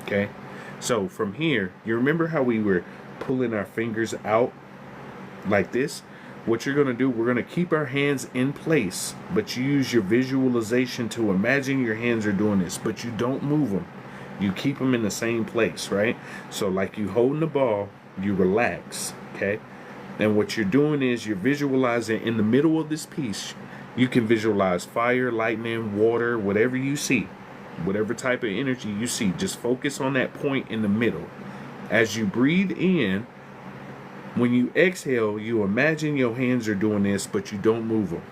Okay? So from here, you remember how we were pulling our fingers out like this? What you're going to do, we're going to keep our hands in place, but you use your visualization to imagine your hands are doing this, but you don't move them. You keep them in the same place, right? So like you holding the ball, you relax, okay? And what you're doing is you're visualizing in the middle of this piece. You can visualize fire, lightning, water, whatever you see, whatever type of energy you see. Just focus on that point in the middle. As you breathe in, when you exhale, you imagine your hands are doing this, but you don't move them.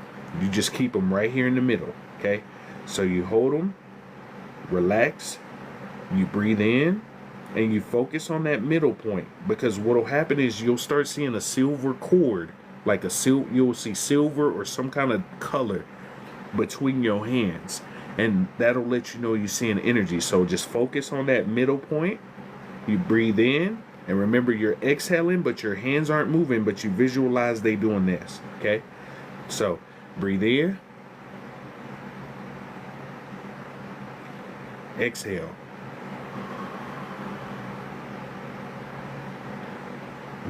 You just keep them right here in the middle, okay? So you hold them, relax, you breathe in, and you focus on that middle point, because what will happen is you'll start seeing a silver cord, like you'll see silver or some kind of color between your hands, and that'll let you know you're seeing energy. So just focus on that middle point. You breathe in, and remember you're exhaling, but your hands aren't moving, but you visualize they doing this, okay? So breathe in, exhale.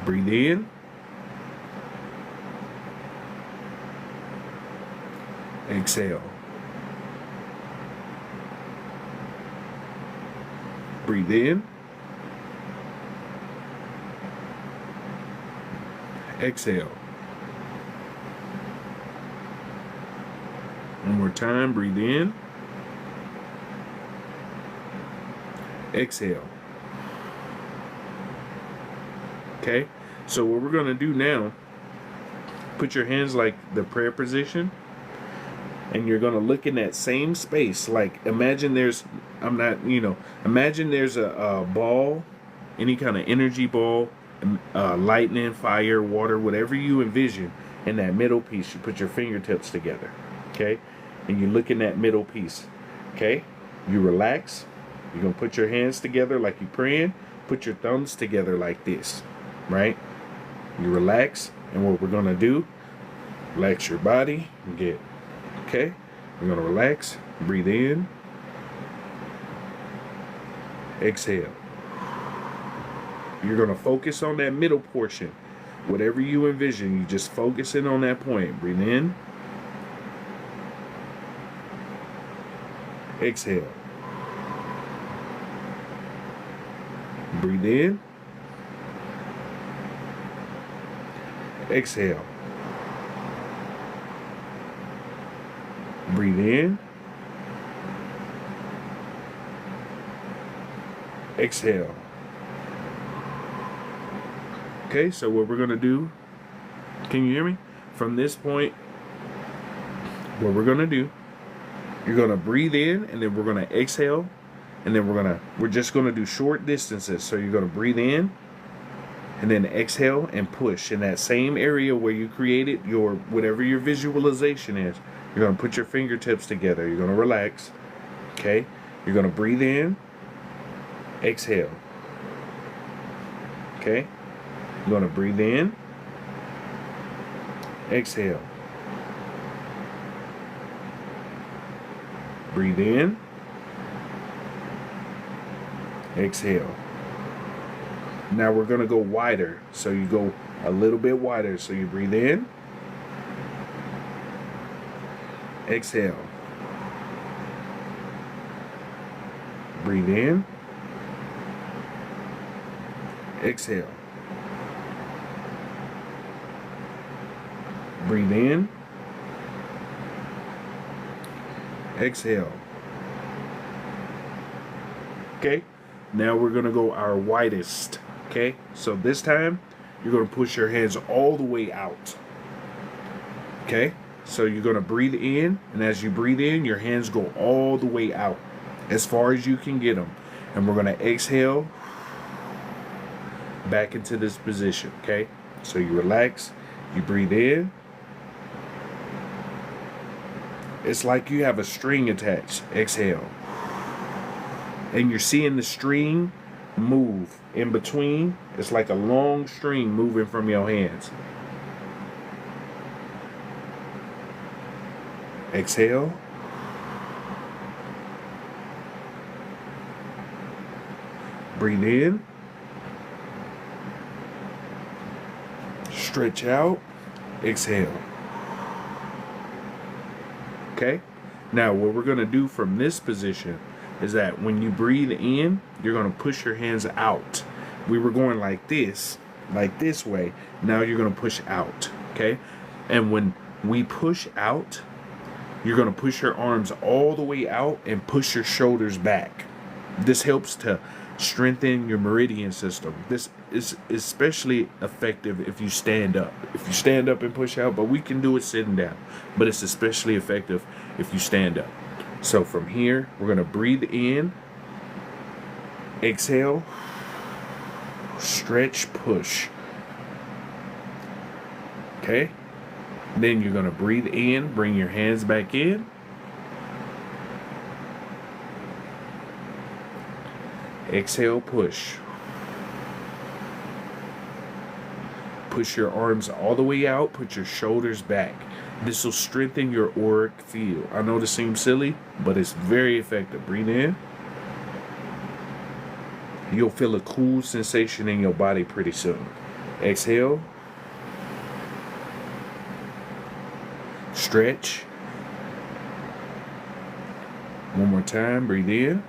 Breathe in, exhale. Breathe in, exhale. One more time, breathe in, exhale. Okay, so what we're going to do now, put your hands like the prayer position, and you're going to look in that same space. Like imagine there's, imagine there's a ball, any kind of energy ball, lightning, fire, water, whatever you envision in that middle piece. You put your fingertips together, okay, and you look in that middle piece, okay. You relax. You're going to put your hands together like you're praying. Put your thumbs together like this, right? You relax, and what we're going to do, relax your body and get, okay? We're going to relax, breathe in, exhale. You're going to focus on that middle portion. Whatever you envision, you just focus in on that point. Breathe in, exhale. Breathe in, exhale. Breathe in, exhale. Okay, so what we're going to do, can you hear me? From this point, what we're going to do, you're going to breathe in, and then we're going to exhale, and then we're just going to do short distances. So you're going to breathe in, and then exhale and push in that same area where you created your, whatever your visualization is. You're going to put your fingertips together. You're going to relax, okay? You're going to breathe in, exhale, okay? You're going to breathe in, exhale. Breathe in, exhale. Now we're going to go wider. So you go a little bit wider. So you breathe in, exhale. Breathe in, exhale. Breathe in. Exhale. Okay, now we're gonna go our widest. Okay, so this time you're gonna push your hands all the way out. Okay, so you're gonna breathe in, and as you breathe in, your hands go all the way out as far as you can get them. And we're gonna exhale back into this position. Okay, so you relax, you breathe in. It's like you have a string attached. Exhale. And you're seeing the string move in between. It's like a long string moving from your hands. Exhale. Breathe in. Stretch out. Exhale. Okay? Now what we're going to do from this position is that when you breathe in, you're going to push your hands out. We were going like this way. Now you're going to push out. Okay? And when we push out, you're going to push your arms all the way out and push your shoulders back. This helps to strengthen your meridian system. This is especially effective if you stand up. If you stand up and push out, but we can do it sitting down. But it's especially effective if you stand up. So from here, we're going to breathe in, exhale, stretch, push. Okay? Then you're going to breathe in, bring your hands back in. Exhale, push. Push your arms all the way out, put your shoulders back. This will strengthen your auric field. I know this seems silly, but it's very effective. Breathe in. You'll feel a cool sensation in your body pretty soon. Exhale. Stretch. One more time. Breathe in.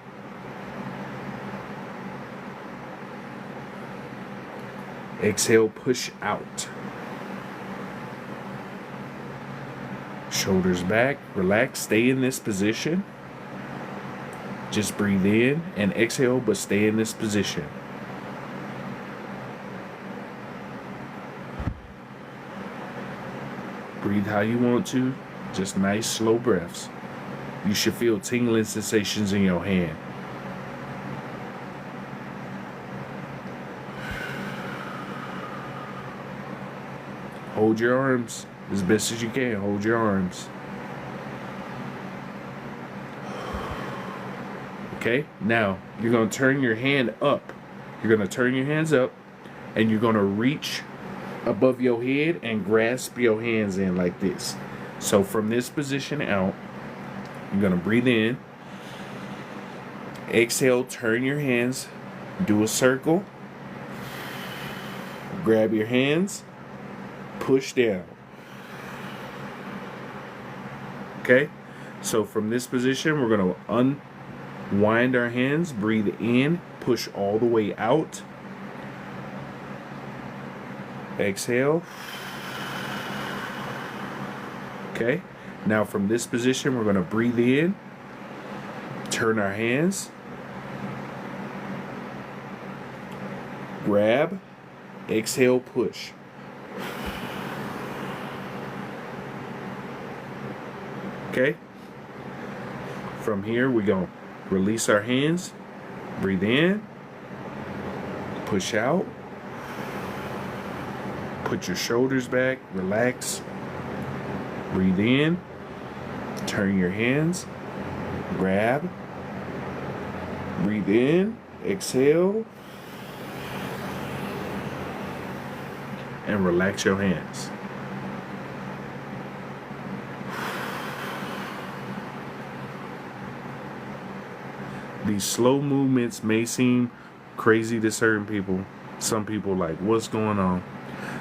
Exhale, push out. Shoulders back, relax, stay in this position. Just breathe in and exhale, but stay in this position. Breathe how you want to, just nice, slow breaths. You should feel tingling sensations in your hand. Hold your arms as best as you can. Hold your arms. Okay, now you're going to turn your hand up. You're going to turn your hands up and you're going to reach above your head and grasp your hands in like this. So from this position out, you're going to breathe in. Exhale, turn your hands. Do a circle. Grab your hands. Push down. Okay, so from this position, we're going to unwind our hands, breathe in, push all the way out. Exhale. Okay, now from this position, we're going to breathe in, turn our hands, grab, exhale, push. Okay, from here we're going to release our hands, breathe in, push out, put your shoulders back, relax, breathe in, turn your hands, grab, breathe in, exhale, and relax your hands. These slow movements may seem crazy to certain people. Some people like, what's going on?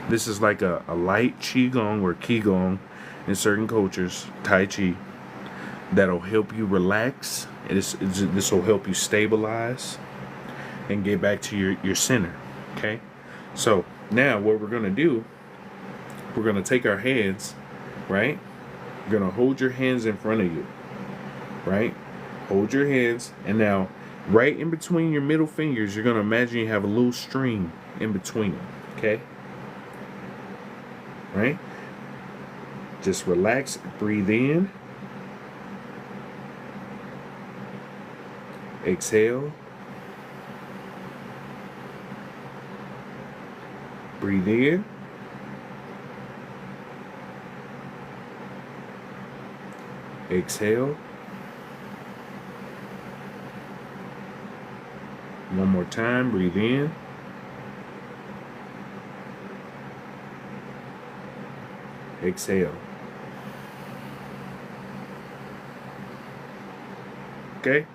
This is like a light Qigong or Qigong in certain cultures, Tai Chi, that'll help you relax. This will help you stabilize and get back to your center. Okay? So now what we're going to do, we're going to take our hands right? You're gonna hold your hands in front of you, right? Hold your hands, and now right in between your middle fingers, you're gonna imagine you have a little stream in between them, okay? Right? Just relax, breathe in, exhale, breathe in, exhale. One more time, breathe in, exhale. Okay,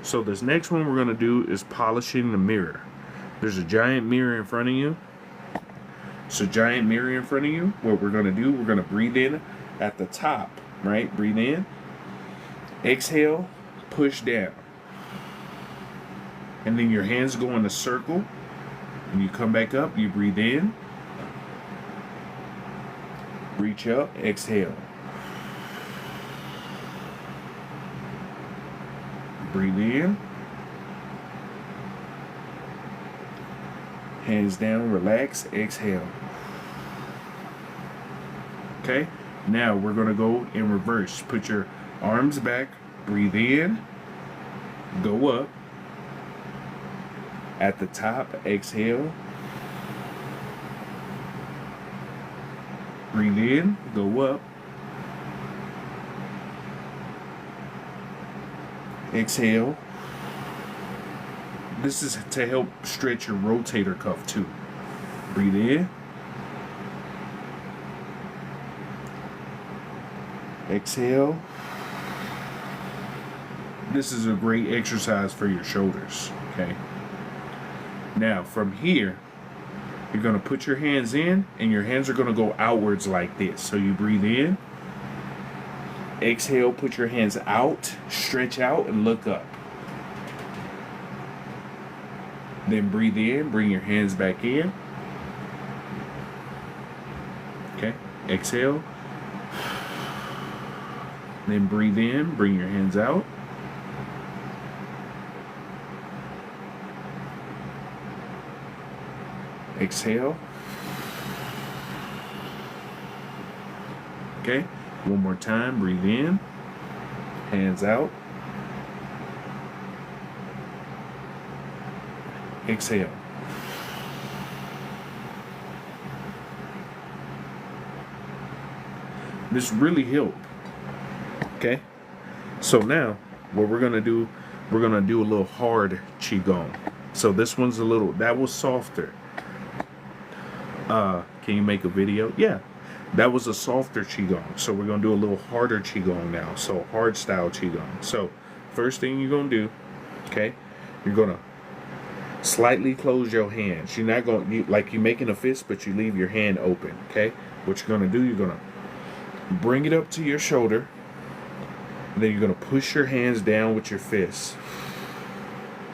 so this next one we're going to do is polishing the mirror. There's a giant mirror in front of you. So giant mirror in front of you. What we're going to do, we're going to breathe in at the top, right? Breathe in, exhale, push down. And then your hands go in a circle. And you come back up, you breathe in, reach up, exhale. Breathe in, hands down, relax, exhale. Okay, now we're going to go in reverse. Put your arms back, breathe in, go up. At the top, exhale. Breathe in, go up. Exhale. This is to help stretch your rotator cuff too. Breathe in. Exhale. This is a great exercise for your shoulders, okay? Now, from here, you're going to put your hands in, and your hands are going to go outwards like this. So you breathe in, exhale, put your hands out, stretch out, and look up. Then breathe in, bring your hands back in. Okay, exhale. Then breathe in, bring your hands out. Exhale. Okay, one more time, breathe in, hands out. Exhale. This really helped. Okay, so now what we're gonna do, we're gonna do a little hard qigong. So this one's a little, that was softer. Can you make a video? Yeah, that was a softer qigong. So we're gonna do a little harder qigong now. So hard style qigong. So first thing you're gonna do, okay, you're gonna slightly close your hands. You're not going like you're making a fist, but you leave your hand open. Okay, what you're gonna do, you're gonna bring it up to your shoulder, and then you're gonna push your hands down with your fists.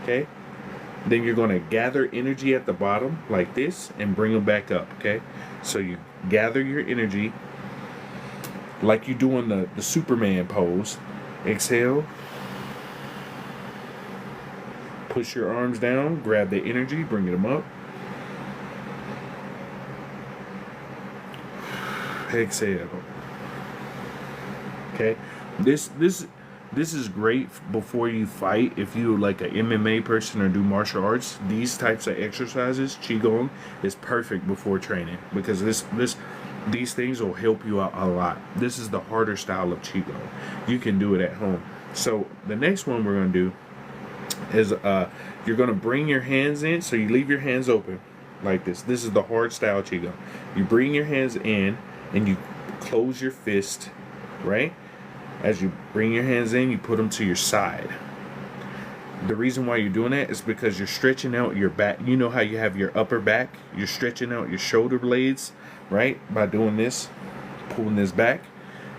Okay. Then you're going to gather energy at the bottom like this and bring them back up, okay? So you gather your energy like you do in the Superman pose. Exhale. Push your arms down, grab the energy, bring them up. Exhale. Okay? This is great before you fight. If you like an MMA person or do martial arts, these types of exercises, qigong, is perfect before training because these things will help you out a lot. This is the harder style of qigong. You can do it at home. So the next one we're going to do is you're going to bring your hands in. So you leave your hands open like this. This is the hard style qigong. You bring your hands in and you close your fist, right? As you bring your hands in, you put them to your side. The reason why you're doing that is because you're stretching out your back. You know how you have your upper back? You're stretching out your shoulder blades, right? By doing this, pulling this back.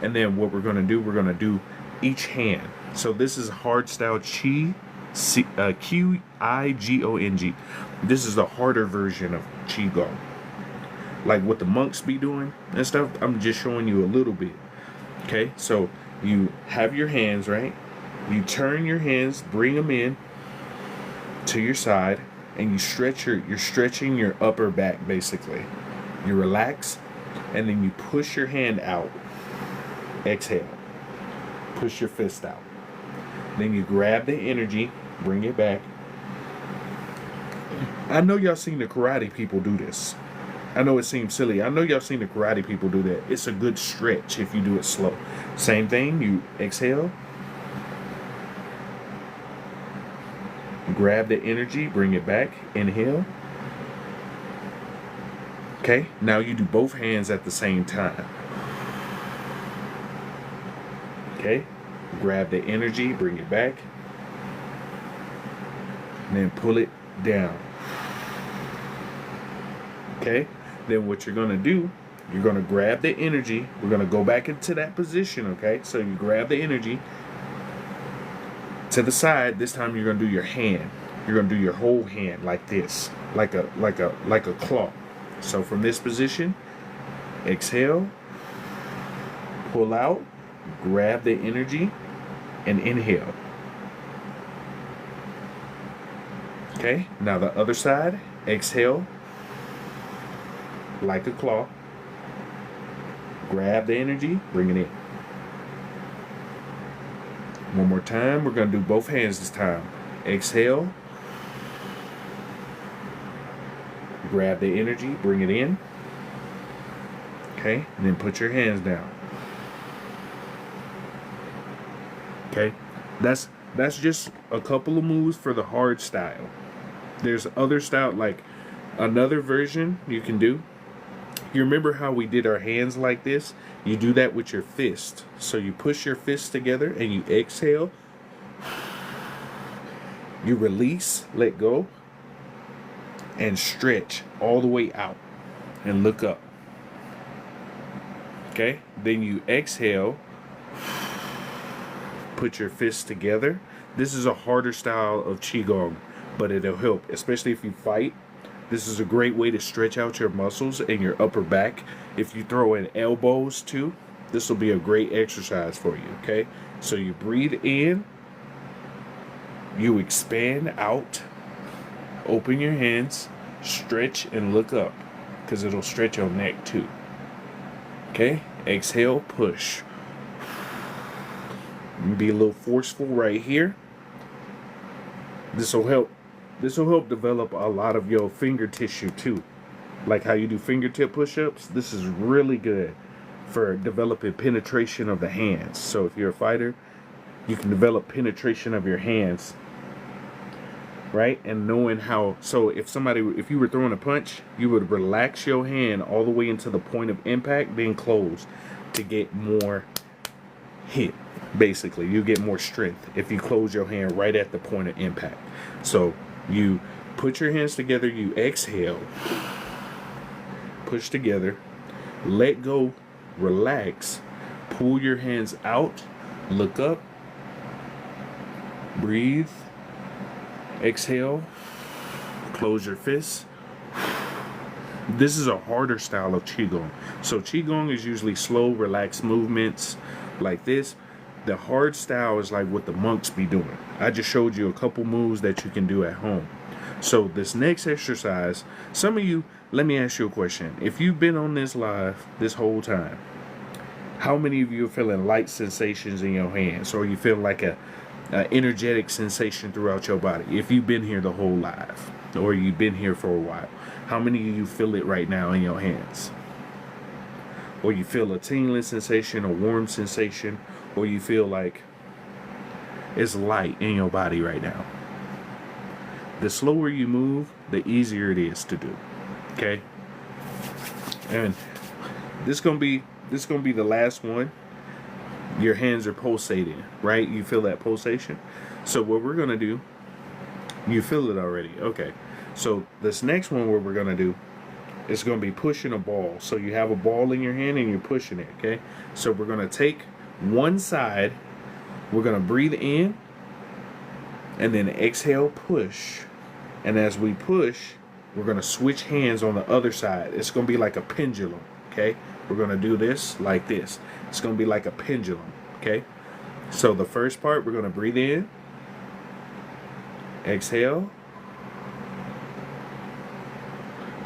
And then what we're going to do, we're going to do each hand. So this is hard style Qigong. This is the harder version of Qigong. like what the monks be doing and stuff. I'm just showing you a little bit. Okay, so you have your hands, right? You turn your hands, bring them in to your side, and you're stretching your upper back basically. You relax, and then you push your hand out. Exhale. Push your fist out. Then you grab the energy, bring it back. I know y'all seen the karate people do this. I know it seems silly. I know y'all seen the karate people do that. It's a good stretch if you do it slow. Same thing, you exhale. Grab the energy, bring it back, inhale. Okay, now you do both hands at the same time. Okay, grab the energy, bring it back, and then pull it down. Okay, then what you're gonna do, you're gonna grab the energy. We're gonna go back into that position, okay? So you grab the energy to the side. This time you're gonna do your hand. You're gonna do your whole hand like this, like a claw. So from this position, exhale, pull out, grab the energy, and inhale. Okay, now the other side, exhale, like a claw, grab the energy, bring it in. One more time, we're gonna do both hands this time. Exhale, grab the energy, bring it in. Okay, and then put your hands down. Okay, that's just a couple of moves for the hard style. There's other style, like another version you can do. You remember how we did our hands like this? You do that with your fist. So you push your fists together and you exhale. You release, let go, and stretch all the way out and look up. Okay? Then you exhale, put your fists together. This is a harder style of Qigong, but it'll help, especially if you fight. This is a great way to stretch out your muscles and your upper back. If you throw in elbows too, this will be a great exercise for you, okay? So you breathe in, you expand out, open your hands, stretch and look up, because it'll stretch your neck too. Okay? Exhale, push. Be a little forceful right here. This will help develop a lot of your finger tissue too. Like how you do fingertip push-ups. This is really good for developing penetration of the hands. So if you're a fighter, you can develop penetration of your hands, right? And knowing how, so if you were throwing a punch, you would relax your hand all the way into the point of impact, then close to get more hit. Basically, you get more strength if you close your hand right at the point of impact. So you put your hands together, you exhale, push together, let go, relax, pull your hands out, look up, breathe, exhale, close your fists. This is a harder style of Qigong. So Qigong is usually slow, relaxed movements like this. The hard style is like what the monks be doing. I just showed you a couple moves that you can do at home. So this next exercise, some of you, let me ask you a question. If you've been on this live this whole time, how many of you are feeling light sensations in your hands? Or you feel like a energetic sensation throughout your body? If you've been here the whole live, or you've been here for a while, how many of you feel it right now in your hands? Or you feel a tingling sensation, a warm sensation, or you feel like it's light in your body right now. The slower you move, the easier it is to do. Okay? And this gonna be the last one. Your hands are pulsating, right? You feel that pulsation? So what we're gonna do, you feel it already. Okay. So this next one, what we're gonna do, it's gonna be pushing a ball. So you have a ball in your hand and you're pushing it, okay? So we're gonna take one side, we're gonna breathe in, and then exhale, push. And as we push, We're going to switch hands on the other side. It's going to be like a pendulum, okay? We're going to do this like this. It's going to be like a pendulum, okay? So the first part, we're going to breathe in. Exhale.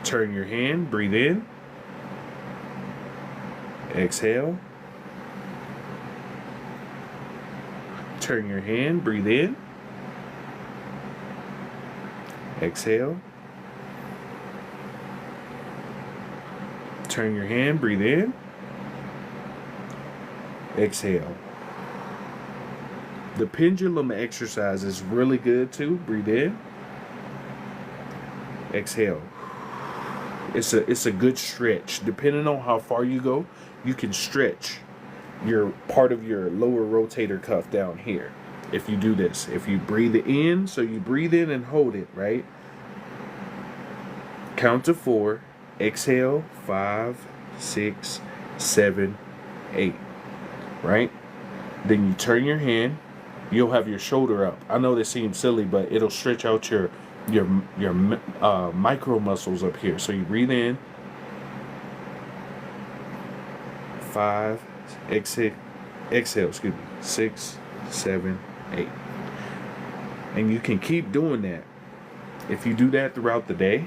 Turn your hand, breathe in. Exhale. Turn your hand, breathe in. Exhale. Turn your hand, breathe in. Exhale. The pendulum exercise is really good too. Breathe in. Exhale. It's a good stretch. Depending on how far you go, you can stretch your part of your lower rotator cuff down here. If you do this, if you breathe in, so you breathe in and hold it, right? Count to 4. Exhale. 5, 6, 7, 8. Right? Then you turn your hand. You'll have your shoulder up. I know this seems silly, but it'll stretch out your micro muscles up here. So you breathe in. 5, exhale, excuse me. 6, 7, 8. And you can keep doing that. If you do that throughout the day,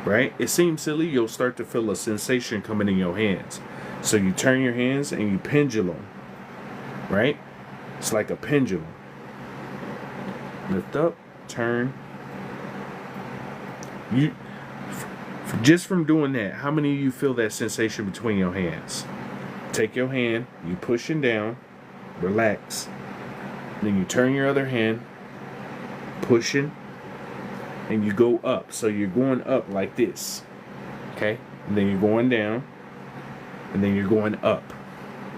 right? It seems silly. You'll start to feel a sensation coming in your hands. So you turn your hands and you pendulum, right? It's like a pendulum. Lift up, turn. Just from doing that, how many of you feel that sensation between your hands? Take your hand, you pushing down, relax. Then you turn your other hand, pushing, and you go up. So you're going up like this, okay? And then you're going down, and then you're going up.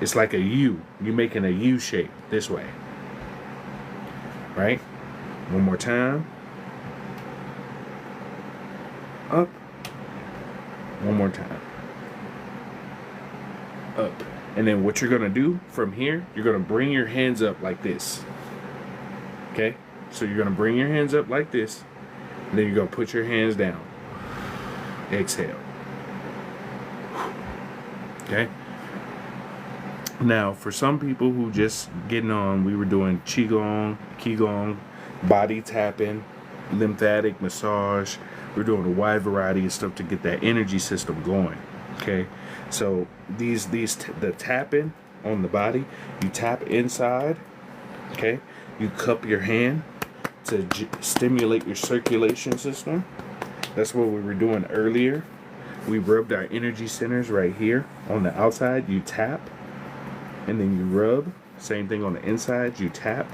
It's like a U. You're making a U shape this way, right? One more time. Up. One more time. Up. And then what you're going to do from here, you're going to bring your hands up like this. Okay? So you're going to bring your hands up like this. And then you're going to put your hands down. Exhale. Okay? Now, for some people who just getting on, we were doing Qigong, body tapping, lymphatic massage. We're doing a wide variety of stuff to get that energy system going. Okay, so the tapping on the body, you tap inside. Okay, you cup your hand to stimulate your circulation system. That's what we were doing earlier. We rubbed our energy centers right here on the outside. You tap, and then you rub. Same thing on the inside. You tap,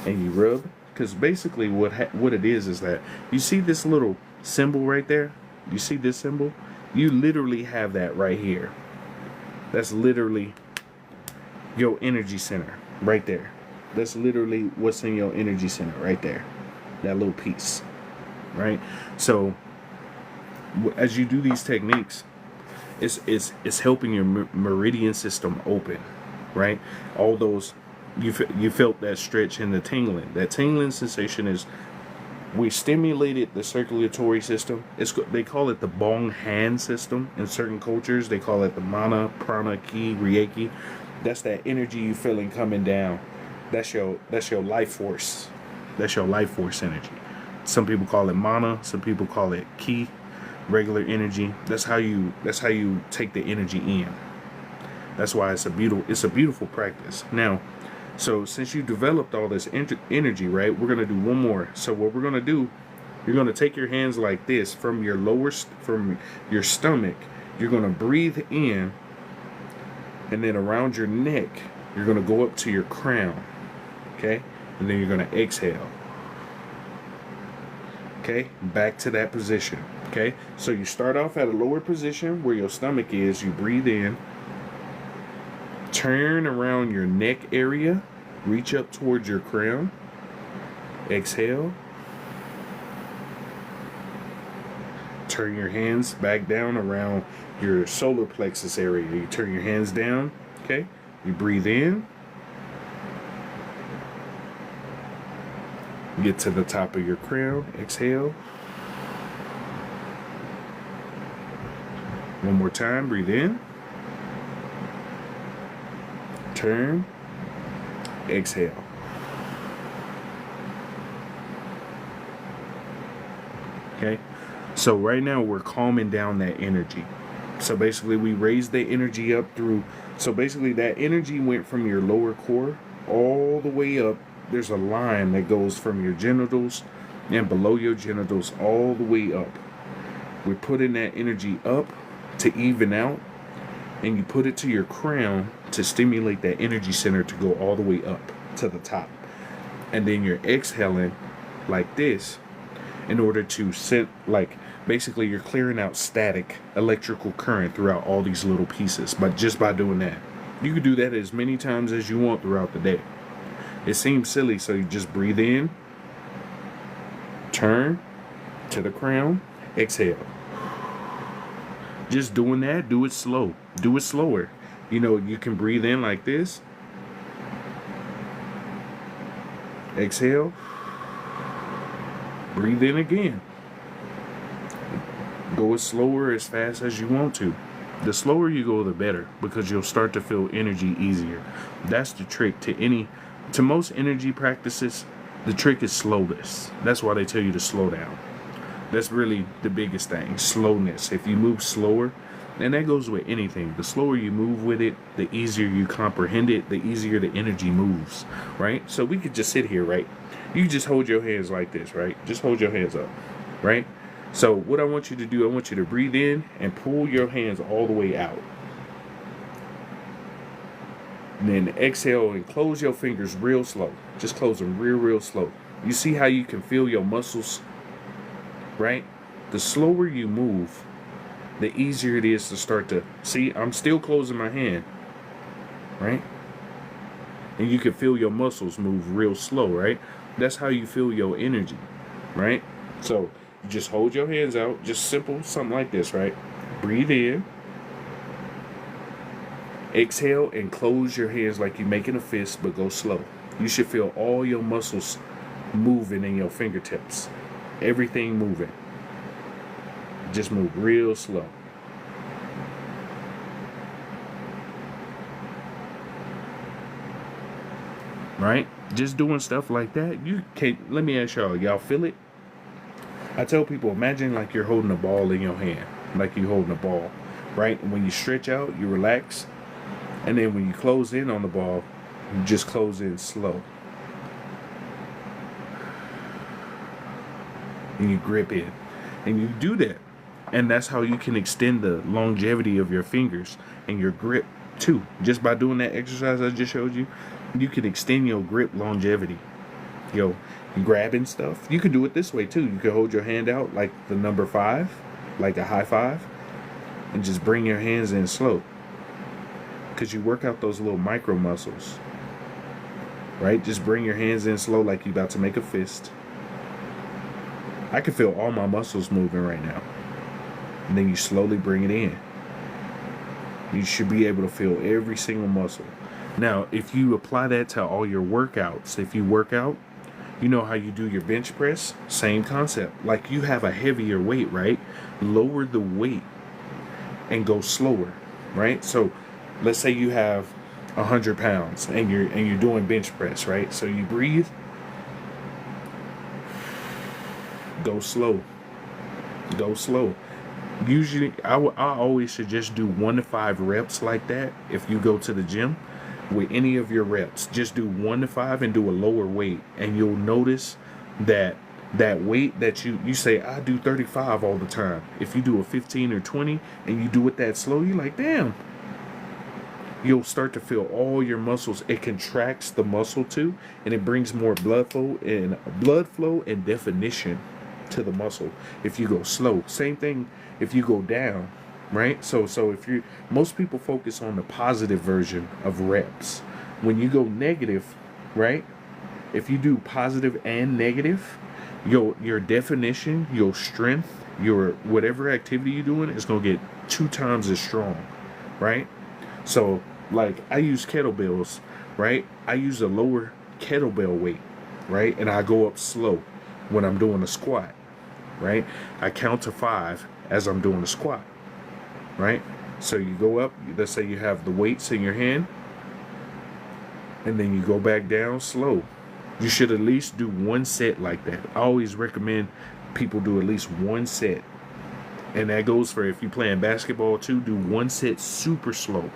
and you rub. Because basically what it is that you see this little symbol right there. You see this symbol? You literally have that right here. That's literally your energy center right there. That's literally what's in your energy center right there. That little piece, right? So as you do these techniques, it's helping your meridian system open, right? All those you felt that stretch and the tingling. That tingling sensation is, we stimulated the circulatory system. They call it the Gong hand system in certain cultures. They call it the mana, prana, ki, reiki. That's that energy you feeling coming down. That's your life force. That's your life force energy. Some people call it mana. Some people call it ki, regular energy. That's how you take the energy in. That's why it's a beautiful practice. Now, so since you developed all this energy, right, we're going to do one more. So what we're going to do, you're going to take your hands like this from from your stomach. You're going to breathe in, and then around your neck, you're going to go up to your crown, okay? And then you're going to exhale, okay? Back to that position, okay? So you start off at a lower position where your stomach is. You breathe in. Turn around your neck area, reach up towards your crown, exhale, turn your hands back down around your solar plexus area. You turn your hands down, okay? You breathe in, get to the top of your crown, exhale, One more time, breathe in. Turn. Exhale. Okay, so right now we're calming down that energy. So basically we raised the energy up through, so basically that energy went from your lower core all the way up. There's a line that goes from your genitals and below your genitals all the way up. We're putting that energy up to even out, and you put it to your crown to stimulate that energy center to go all the way up to the top. And then you're exhaling like this in order to set, like, basically you're clearing out static electrical current throughout all these little pieces, but just by doing that. You can do that as many times as you want throughout the day. It seems silly, so you just breathe in, turn to the crown, exhale. Just doing that, do it slow, do it slower. You know, you can breathe in like this, exhale, breathe in again. Go as slower, as fast as you want to. The slower you go, the better, because you'll start to feel energy easier. That's the trick to most energy practices. The trick is slowness. That's why they tell you to slow down. That's really the biggest thing, slowness. If you move slower, and that goes with anything, the slower you move with it, the easier you comprehend it, the easier the energy moves, right? So we could just sit here, right? You just hold your hands like this, right? Just hold your hands up, right? So what I want you to do, I want you to breathe in and pull your hands all the way out. And then exhale and close your fingers real slow. Just close them real slow. You see how you can feel your muscles, right? The slower you move, the easier it is to start to see. I'm still closing my hand, right? And you can feel your muscles move real slow, right? That's how you feel your energy, right? So you just hold your hands out, just simple, something like this, right? Breathe in, exhale, and close your hands like you're making a fist, but go slow. You should feel all your muscles moving in your fingertips, everything moving. Just move real slow. Right? Just doing stuff like that. You can't, let me ask y'all feel it? I tell people, imagine like you're holding a ball in your hand, like you're holding a ball, right? And when you stretch out, you relax. And then when you close in on the ball, you just close in slow. And you grip in. And you do that. And that's how you can extend the longevity of your fingers and your grip too. Just by doing that exercise I just showed you, you can extend your grip longevity. Grabbing stuff. You can do it this way too. You can hold your hand out like the number 5, like a high five, and just bring your hands in slow. Because you work out those little micro muscles. Right? Just bring your hands in slow like you're about to make a fist. I can feel all my muscles moving right now. And then you slowly bring it in. You should be able to feel every single muscle. Now, if you apply that to all your workouts, if you work out, you know how you do your bench press? Same concept. Like you have a heavier weight, right? Lower the weight and go slower, right? So let's say you have 100 pounds and you're doing bench press, right? So you breathe, go slow. Go slow. Usually, I always suggest do 1 to 5 reps like that. If you go to the gym with any of your reps, just do 1 to 5 and do a lower weight, and you'll notice that weight that you say, I do 35 all the time. If you do a 15 or 20 and you do it that slow, you're like, damn. You'll start to feel all your muscles. It contracts the muscle too, and it brings more blood flow and definition to the muscle if you go slow. Same thing if you go down, right? So if most people focus on the positive version of reps. When you go negative, right? If you do positive and negative, your definition, your strength, your whatever activity you're doing is gonna get 2 times as strong, right? So like I use kettlebells, right? I use a lower kettlebell weight, right? And I go up slow when I'm doing a squat, right? I count to 5 as I'm doing a squat. right? So you go up, let's say you have the weights in your hand, and then you go back down slow. You should at least do one set like that. I always recommend people do at least one set. And that goes for if you're playing basketball too, do one set super slow.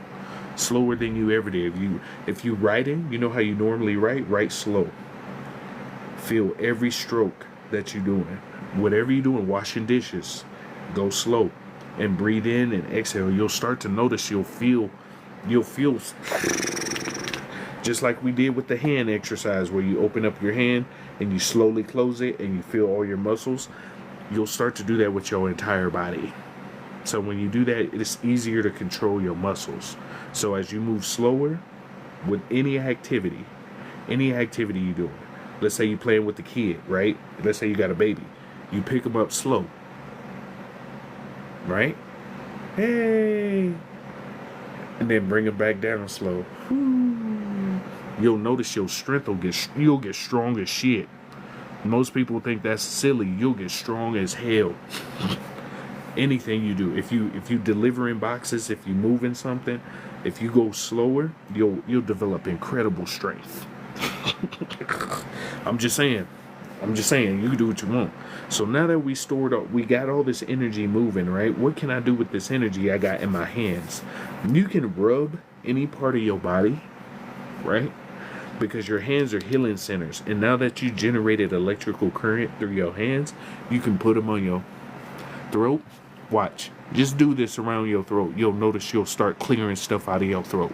Slower than you ever did. If you writing, you know how you normally write slow. Feel every stroke that you're doing. Whatever you're doing, washing dishes, go slow. And breathe in and exhale. You'll start to notice you'll feel just like we did with the hand exercise where you open up your hand and you slowly close it and you feel all your muscles. You'll start to do that with your entire body. So when you do that, it's easier to control your muscles. So as you move slower with any activity you do, let's say you're playing with the kid, right? Let's say you got a baby. You pick them up slow, right? Hey. And then bring them back down slow. You'll notice your strength you'll get strong as shit. Most people think that's silly. You'll get strong as hell. Anything you do, if you delivering boxes, if you moving something, if you go slower, you'll develop incredible strength. I'm just saying, you can do what you want. So now that we stored up, we got all this energy moving, right? What can I do with this energy I got in my hands? You can rub any part of your body, right? Because your hands are healing centers. And now that you generated electrical current through your hands, you can put them on your throat. Watch. Just do this around your throat. You'll notice you'll start clearing stuff out of your throat.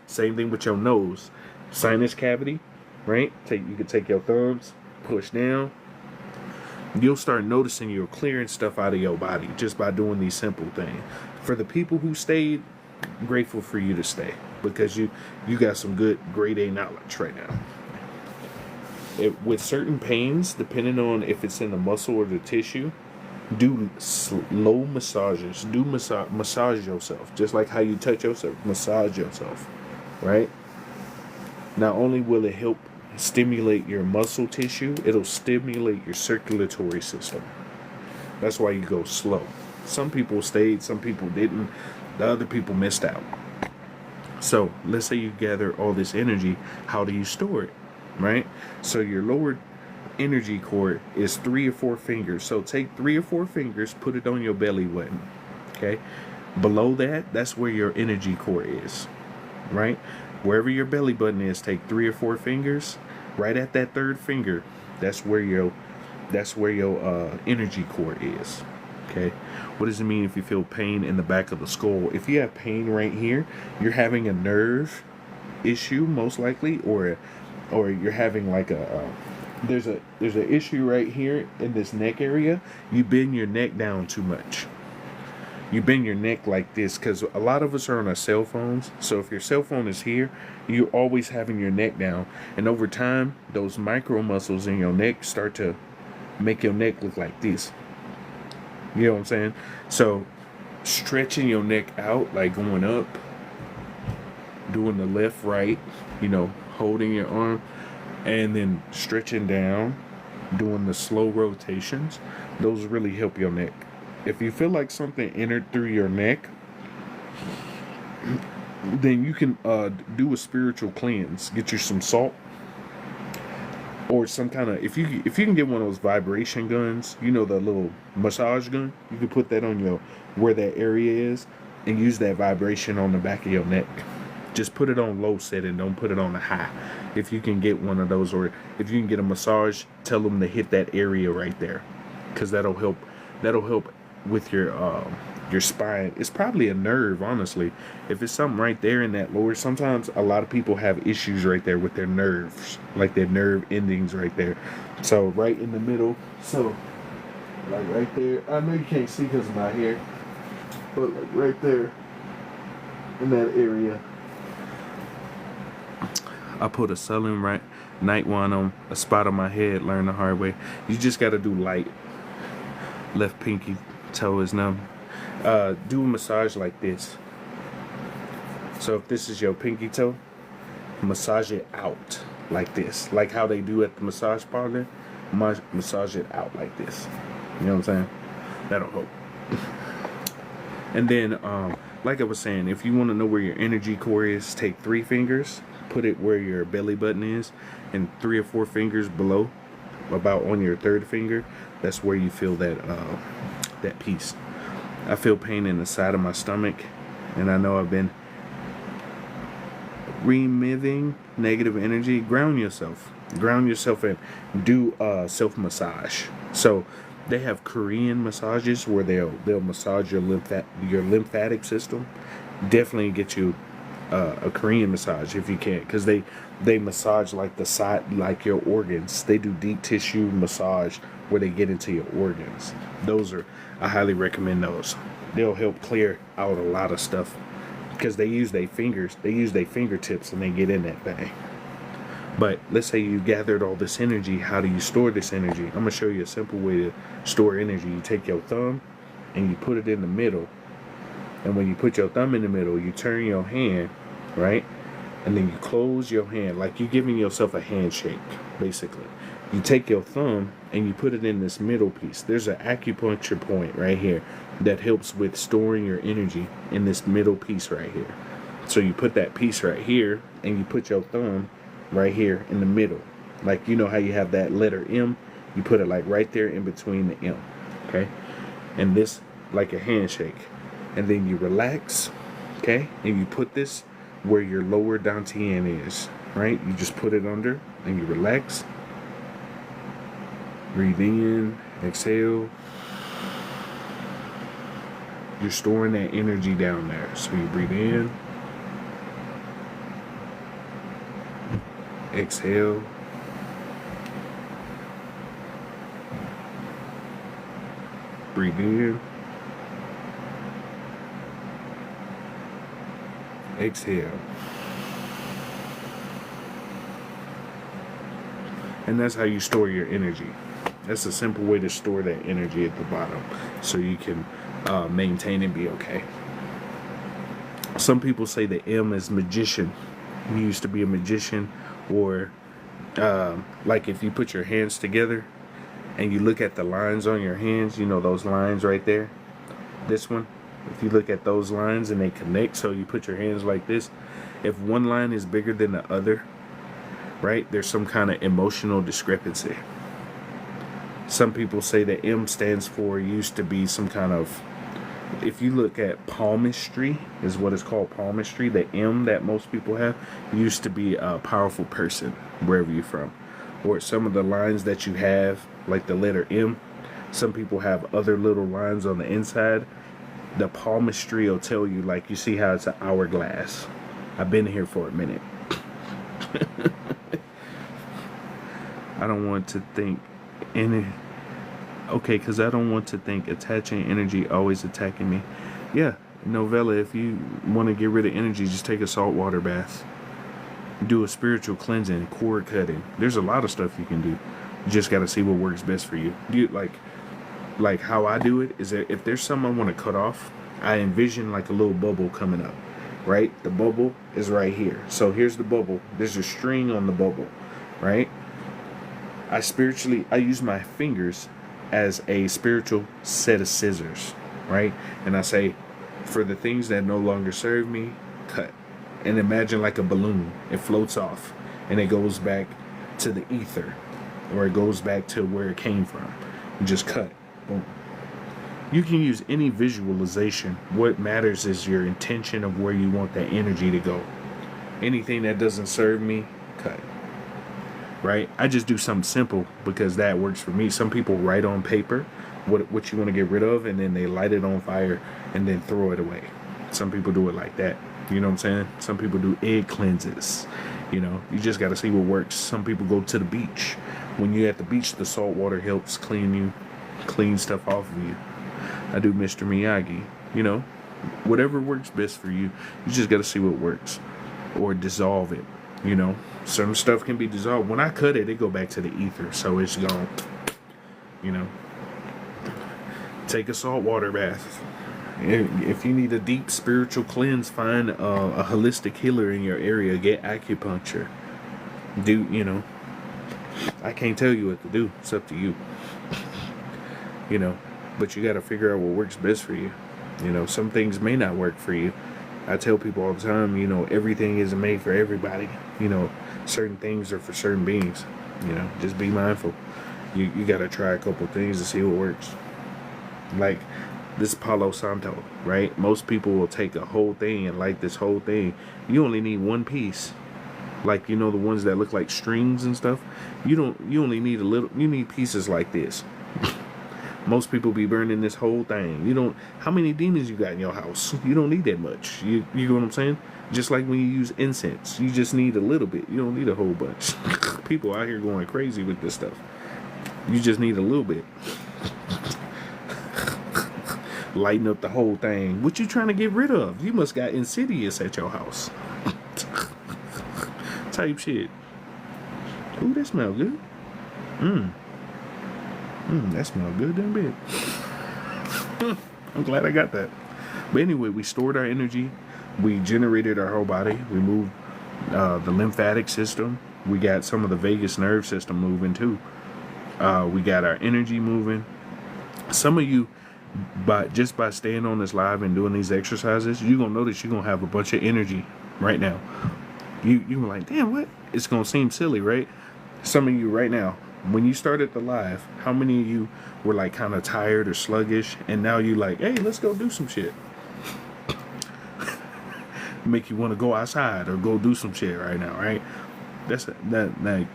Same thing with your nose. Sinus cavity, right? You can take your thumbs, push down. You'll start noticing you're clearing stuff out of your body just by doing these simple things. For the people who stayed, grateful for you to stay. Because you got some good grade A knowledge right now. With certain pains, depending on if it's in the muscle or the tissue, do slow massages. Do massage yourself. Just like how you touch yourself, massage yourself. Right? Not only will it help stimulate your muscle tissue, it'll stimulate your circulatory system. That's why you go slow. Some people stayed, some people didn't. The other people missed out. So let's say you gather all this energy. How do you store it? Right? So your lower energy cord is 3 or 4 fingers. So take 3 or 4 fingers, put it on your belly button. Okay? Below that, that's where your energy core is. Right? Wherever your belly button is, take 3 or 4 fingers. Right at that 3rd finger, that's where your energy core is. Okay, what does it mean if you feel pain in the back of the skull? If you have pain right here, you're having a nerve issue most likely, or you're having like there's an issue right here in this neck area. You bend your neck down too much. You bend your neck like this because a lot of us are on our cell phones. So if your cell phone is here, you're always having your neck down, and over time, those micro muscles in your neck start to make your neck look like this. You know what I'm saying? So stretching your neck out, like going up, doing the left, right, holding your arm, and then stretching down, doing the slow rotations, those really help your neck. If you feel like something entered through your neck, then you can do a spiritual cleanse. Get you some salt. Or some kind of, if you can get one of those vibration guns, the little massage gun, you can put that on where that area is and use that vibration on the back of your neck. Just put it on low setting, don't put it on the high. If you can get one of those, or if you can get a massage, tell them to hit that area right there, because that'll help with your spine. It's probably a nerve, honestly. If it's something right there in that lower, sometimes a lot of people have issues right there with their nerves, like their nerve endings right there. So right in the middle, so like right there, I know you can't see because of my hair, but like right there in that area, I put a Southern night one on a spot on my head. Learn the hard way. You just got to do light. Left pinky toe is numb. Do a massage like this. So if this is your pinky toe, massage it out like this, like how they do at the massage parlor. Massage it out like this. You know what I'm saying? That'll help. And then, like I was saying, if you want to know where your energy core is, take 3 fingers, put it where your belly button is, and 3 or 4 fingers below, about on your 3rd finger. That's where you feel that peace. I feel pain in the side of my stomach, and I know I've been removing negative energy. Ground yourself and do self massage. So they have Korean massages where they'll massage your lymphatic system. Definitely get you a Korean massage if you can, because they massage like the side, like your organs. They do deep tissue massage where they get into your organs. I highly recommend those. They'll help clear out a lot of stuff, because they use their fingertips, and they get in that thing. But let's say you gathered all this energy. How do you store this energy? I'm gonna show you a simple way to store energy. You take your thumb and you put it in the middle, and when you put your thumb in the middle, you turn your hand, right? And then you close your hand, like you're giving yourself a handshake, basically. You take your thumb and you put it in this middle piece. There's an acupuncture point right here that helps with storing your energy in this middle piece right here. So you put that piece right here, and you put your thumb right here in the middle. Like, you know how you have that letter M? You put it like right there in between the M. Okay? And this, like a handshake. And then you relax, okay? And you put this where your lower dantian is, right? You just put it under and you relax. Breathe in, exhale. You're storing that energy down there. So you breathe in, exhale. Breathe in, exhale. And that's how you store your energy. That's a simple way to store that energy at the bottom, so you can maintain and be okay. Some people say the M is magician. You used to be a magician, or like if you put your hands together and you look at the lines on your hands, you know those lines right there, this one, if you look at those lines and they connect, so you put your hands like this, if one line is bigger than the other, right, there's some kind of emotional discrepancy. Some people say that M stands for, used to be some kind of, if you look at palmistry, is what it's called, palmistry, the M that most people have, used to be a powerful person, wherever you're from. Or some of the lines that you have, like the letter M, some people have other little lines on the inside. The palmistry will tell you, like, you see how it's an hourglass. I've been here for a minute. I don't want to think because I don't want to think attaching energy always attacking me. Yeah, novella, if you want to get rid of energy, just take a saltwater bath. Do a spiritual cleansing, cord cutting. There's a lot of stuff you can do. You just got to see what works best for you. Like how I do it is that if there's something I want to cut off, I envision like a little bubble coming up, right? The bubble is right here. So here's the bubble. There's a string on the bubble, right? I use my fingers as a spiritual set of scissors, right? And I say, for the things that no longer serve me, cut. And imagine like a balloon. It floats off and it goes back to the ether, or it goes back to where it came from. You just cut. Boom. You can use any visualization. What matters is your intention of where you want that energy to go. Anything that doesn't serve me, cut. Right? I just do something simple because that works for me. Some people write on paper what you want to get rid of, and then they light it on fire and then throw it away. Some people do it like that. You know what I'm saying? Some people do egg cleanses. You know, you just got to see what works. Some people go to the beach. When you're at the beach, the salt water helps clean stuff off of you. I do Mr. Miyagi. You know, whatever works best for you. You just got to see what works, or dissolve it. You know, some stuff can be dissolved. When I cut it, it go back to the ether, so it's gone. You know, take a saltwater bath. If you need a deep spiritual cleanse, find a holistic healer in your area. Get acupuncture. You know, I can't tell you what to do. It's up to you. You know, but you got to figure out what works best for you. You know, some things may not work for you. I tell people all the time, you know, everything isn't made for everybody. You know, certain things are for certain beings. You know, just be mindful. You got to try a couple things to see what works. Like this Palo Santo, right? Most people will take a whole thing and light this whole thing. You only need one piece. Like, you know, the ones that look like strings and stuff. You only need a little. You need pieces like this. Most people be burning this whole thing. You don't. How many demons you got in your house? You don't need that much. You know what I'm saying? Just like when you use incense, you just need a little bit. You don't need a whole bunch. People out here going crazy with this stuff. You just need a little bit. Lighten up the whole thing. What you trying to get rid of? You must got insidious at your house. Type shit. Ooh, that smell good. That smell good, damn bit. I'm glad I got that. But anyway, we stored our energy. We generated our whole body. We moved the lymphatic system. We got some of the vagus nerve system moving too. We got our energy moving. Some of you, just by staying on this live and doing these exercises, you're gonna notice you're gonna have a bunch of energy right now. You're like, damn, what? It's gonna seem silly, right? Some of you right now, when you started the live, how many of you were like kind of tired or sluggish, and now you like, hey, let's go do some shit. Make you want to go outside or go do some shit right now, right? Like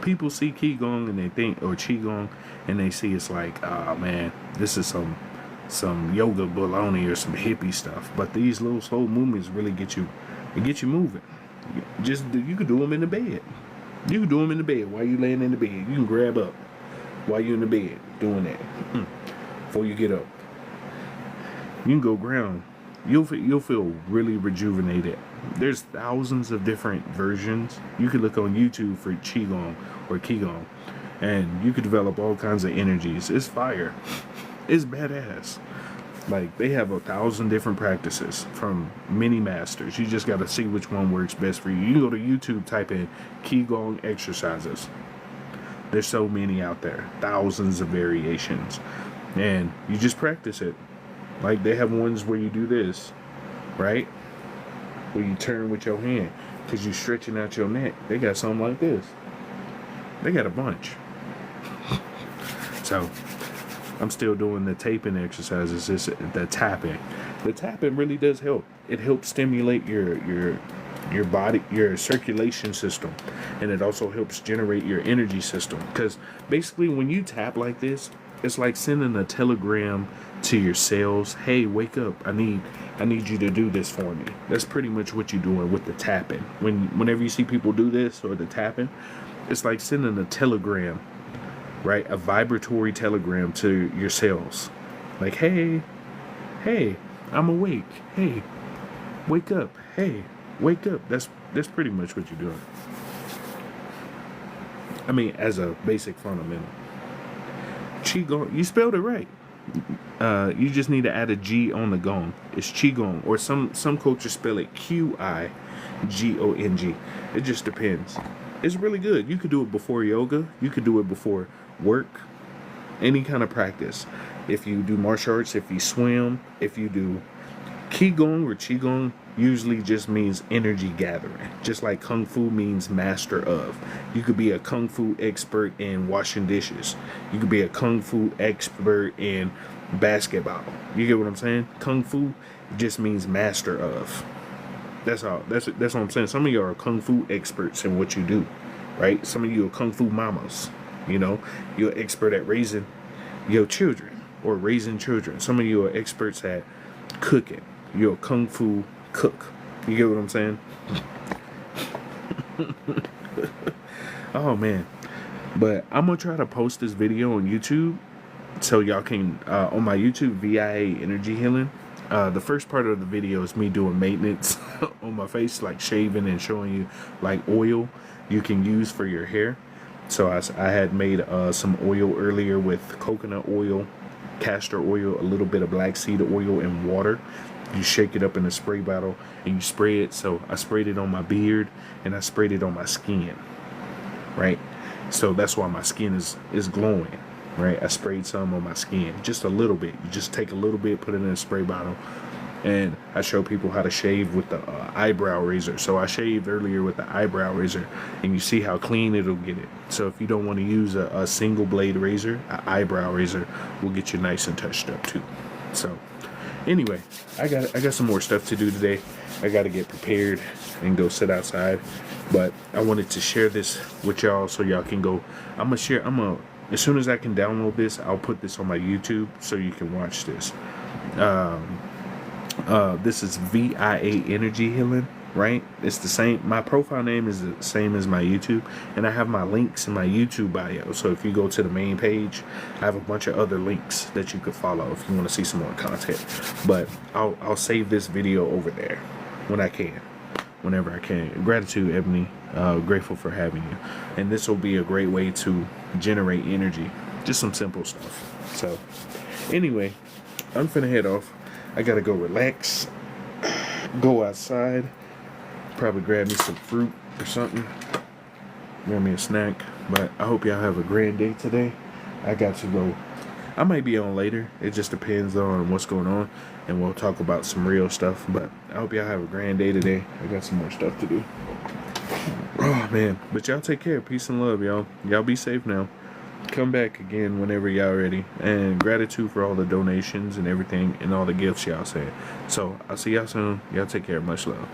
people see Qigong and they think, or Qigong, and they see it's like, oh man, this is some yoga baloney or some hippie stuff. But these little slow movements really get you moving. You can do them in the bed. You can do them in the bed while you laying in the bed. You can grab up while you're in the bed doing that. Before you get up, you can go ground. You'll feel really rejuvenated. There's thousands of different versions. You could look on YouTube for Qigong or Qigong, and you could develop all kinds of energies. It's fire. It's badass. Like, they have 1,000 different practices from many masters. You just got to see which one works best for you. You can go to YouTube, type in Qigong exercises. There's so many out there. Thousands of variations. And you just practice it. Like, they have ones where you do this, right? Where you turn with your hand because you're stretching out your neck. They got something like this. They got a bunch. So I'm still doing the taping exercises. It's the tapping. The tapping really does help. It helps stimulate your body, your circulation system, and it also helps generate your energy system. Because basically, when you tap like this, it's like sending a telegram to your cells. Hey, wake up! I need you to do this for me. That's pretty much what you're doing with the tapping. Whenever you see people do this or the tapping, it's like sending a telegram. Right, a vibratory telegram to your cells, like, hey, I'm awake. Hey, wake up. Hey, wake up. That's pretty much what you're doing. I mean, as a basic fundamental. Qigong, you spelled it right. You just need to add a G on the gong. It's Qigong, or some cultures spell it Qigong. It just depends. It's really good. You could do it before yoga. You could do it before work. Any kind of practice. If you do martial arts, if you swim, if you do Qigong or Qigong, usually just means energy gathering. Just like Kung Fu means master of. You could be a Kung Fu expert in washing dishes. You could be a Kung Fu expert in basketball. You get what I'm saying? Kung Fu just means master of. That's all. That's what I'm saying. Some of you are Kung Fu experts in what you do, right? Some of you are Kung Fu mamas. You know, you're an expert at raising your children or raising children. Some of you are experts at cooking. You're a Kung Fu cook. You get what I'm saying? Oh man. But I'm gonna try to post this video on YouTube so y'all can on my YouTube, VIA Energy Healing. The first part of the video is me doing maintenance on my face, like shaving and showing you like oil you can use for your hair. So I had made some oil earlier with coconut oil, castor oil, a little bit of black seed oil, and water. You shake it up in a spray bottle and you spray it. So I sprayed it on my beard and I sprayed it on my skin, right? So that's why my skin is glowing. right? I sprayed some on my skin, just a little bit. You just take a little bit, put it in a spray bottle, and I show people how to shave with the eyebrow razor. So I shaved earlier with the eyebrow razor, and you see how clean it'll get it. So if you don't want to use a single blade razor, an eyebrow razor will get you nice and touched up too. So anyway, I got some more stuff to do today. I got to get prepared and go sit outside, but I wanted to share this with y'all so y'all can go. As soon as I can download this, I'll put this on my YouTube so you can watch this. This is VIA Energy Healing, right? It's the same. My profile name is the same as my YouTube, and I have my links in my YouTube bio. So if you go to the main page, I have a bunch of other links that you could follow if you want to see some more content. But I'll save this video over there when I can, whenever I can. Gratitude, Ebony. Grateful for having you. And this will be a great way to generate energy. Just some simple stuff. So anyway, I'm finna head off. I gotta go relax, go outside, probably grab me some fruit or something, grab me a snack. But I hope y'all have a grand day today. I got to go. I might be on later. It just depends on what's going on, and we'll talk about some real stuff. But I hope y'all have a grand day today. I got some more stuff to do. Oh man, but y'all take care. Peace and love, y'all. Y'all be safe now. Come back again whenever y'all ready, and gratitude for all the donations and everything and all the gifts y'all sent. So I'll see y'all soon. Y'all take care. Much love.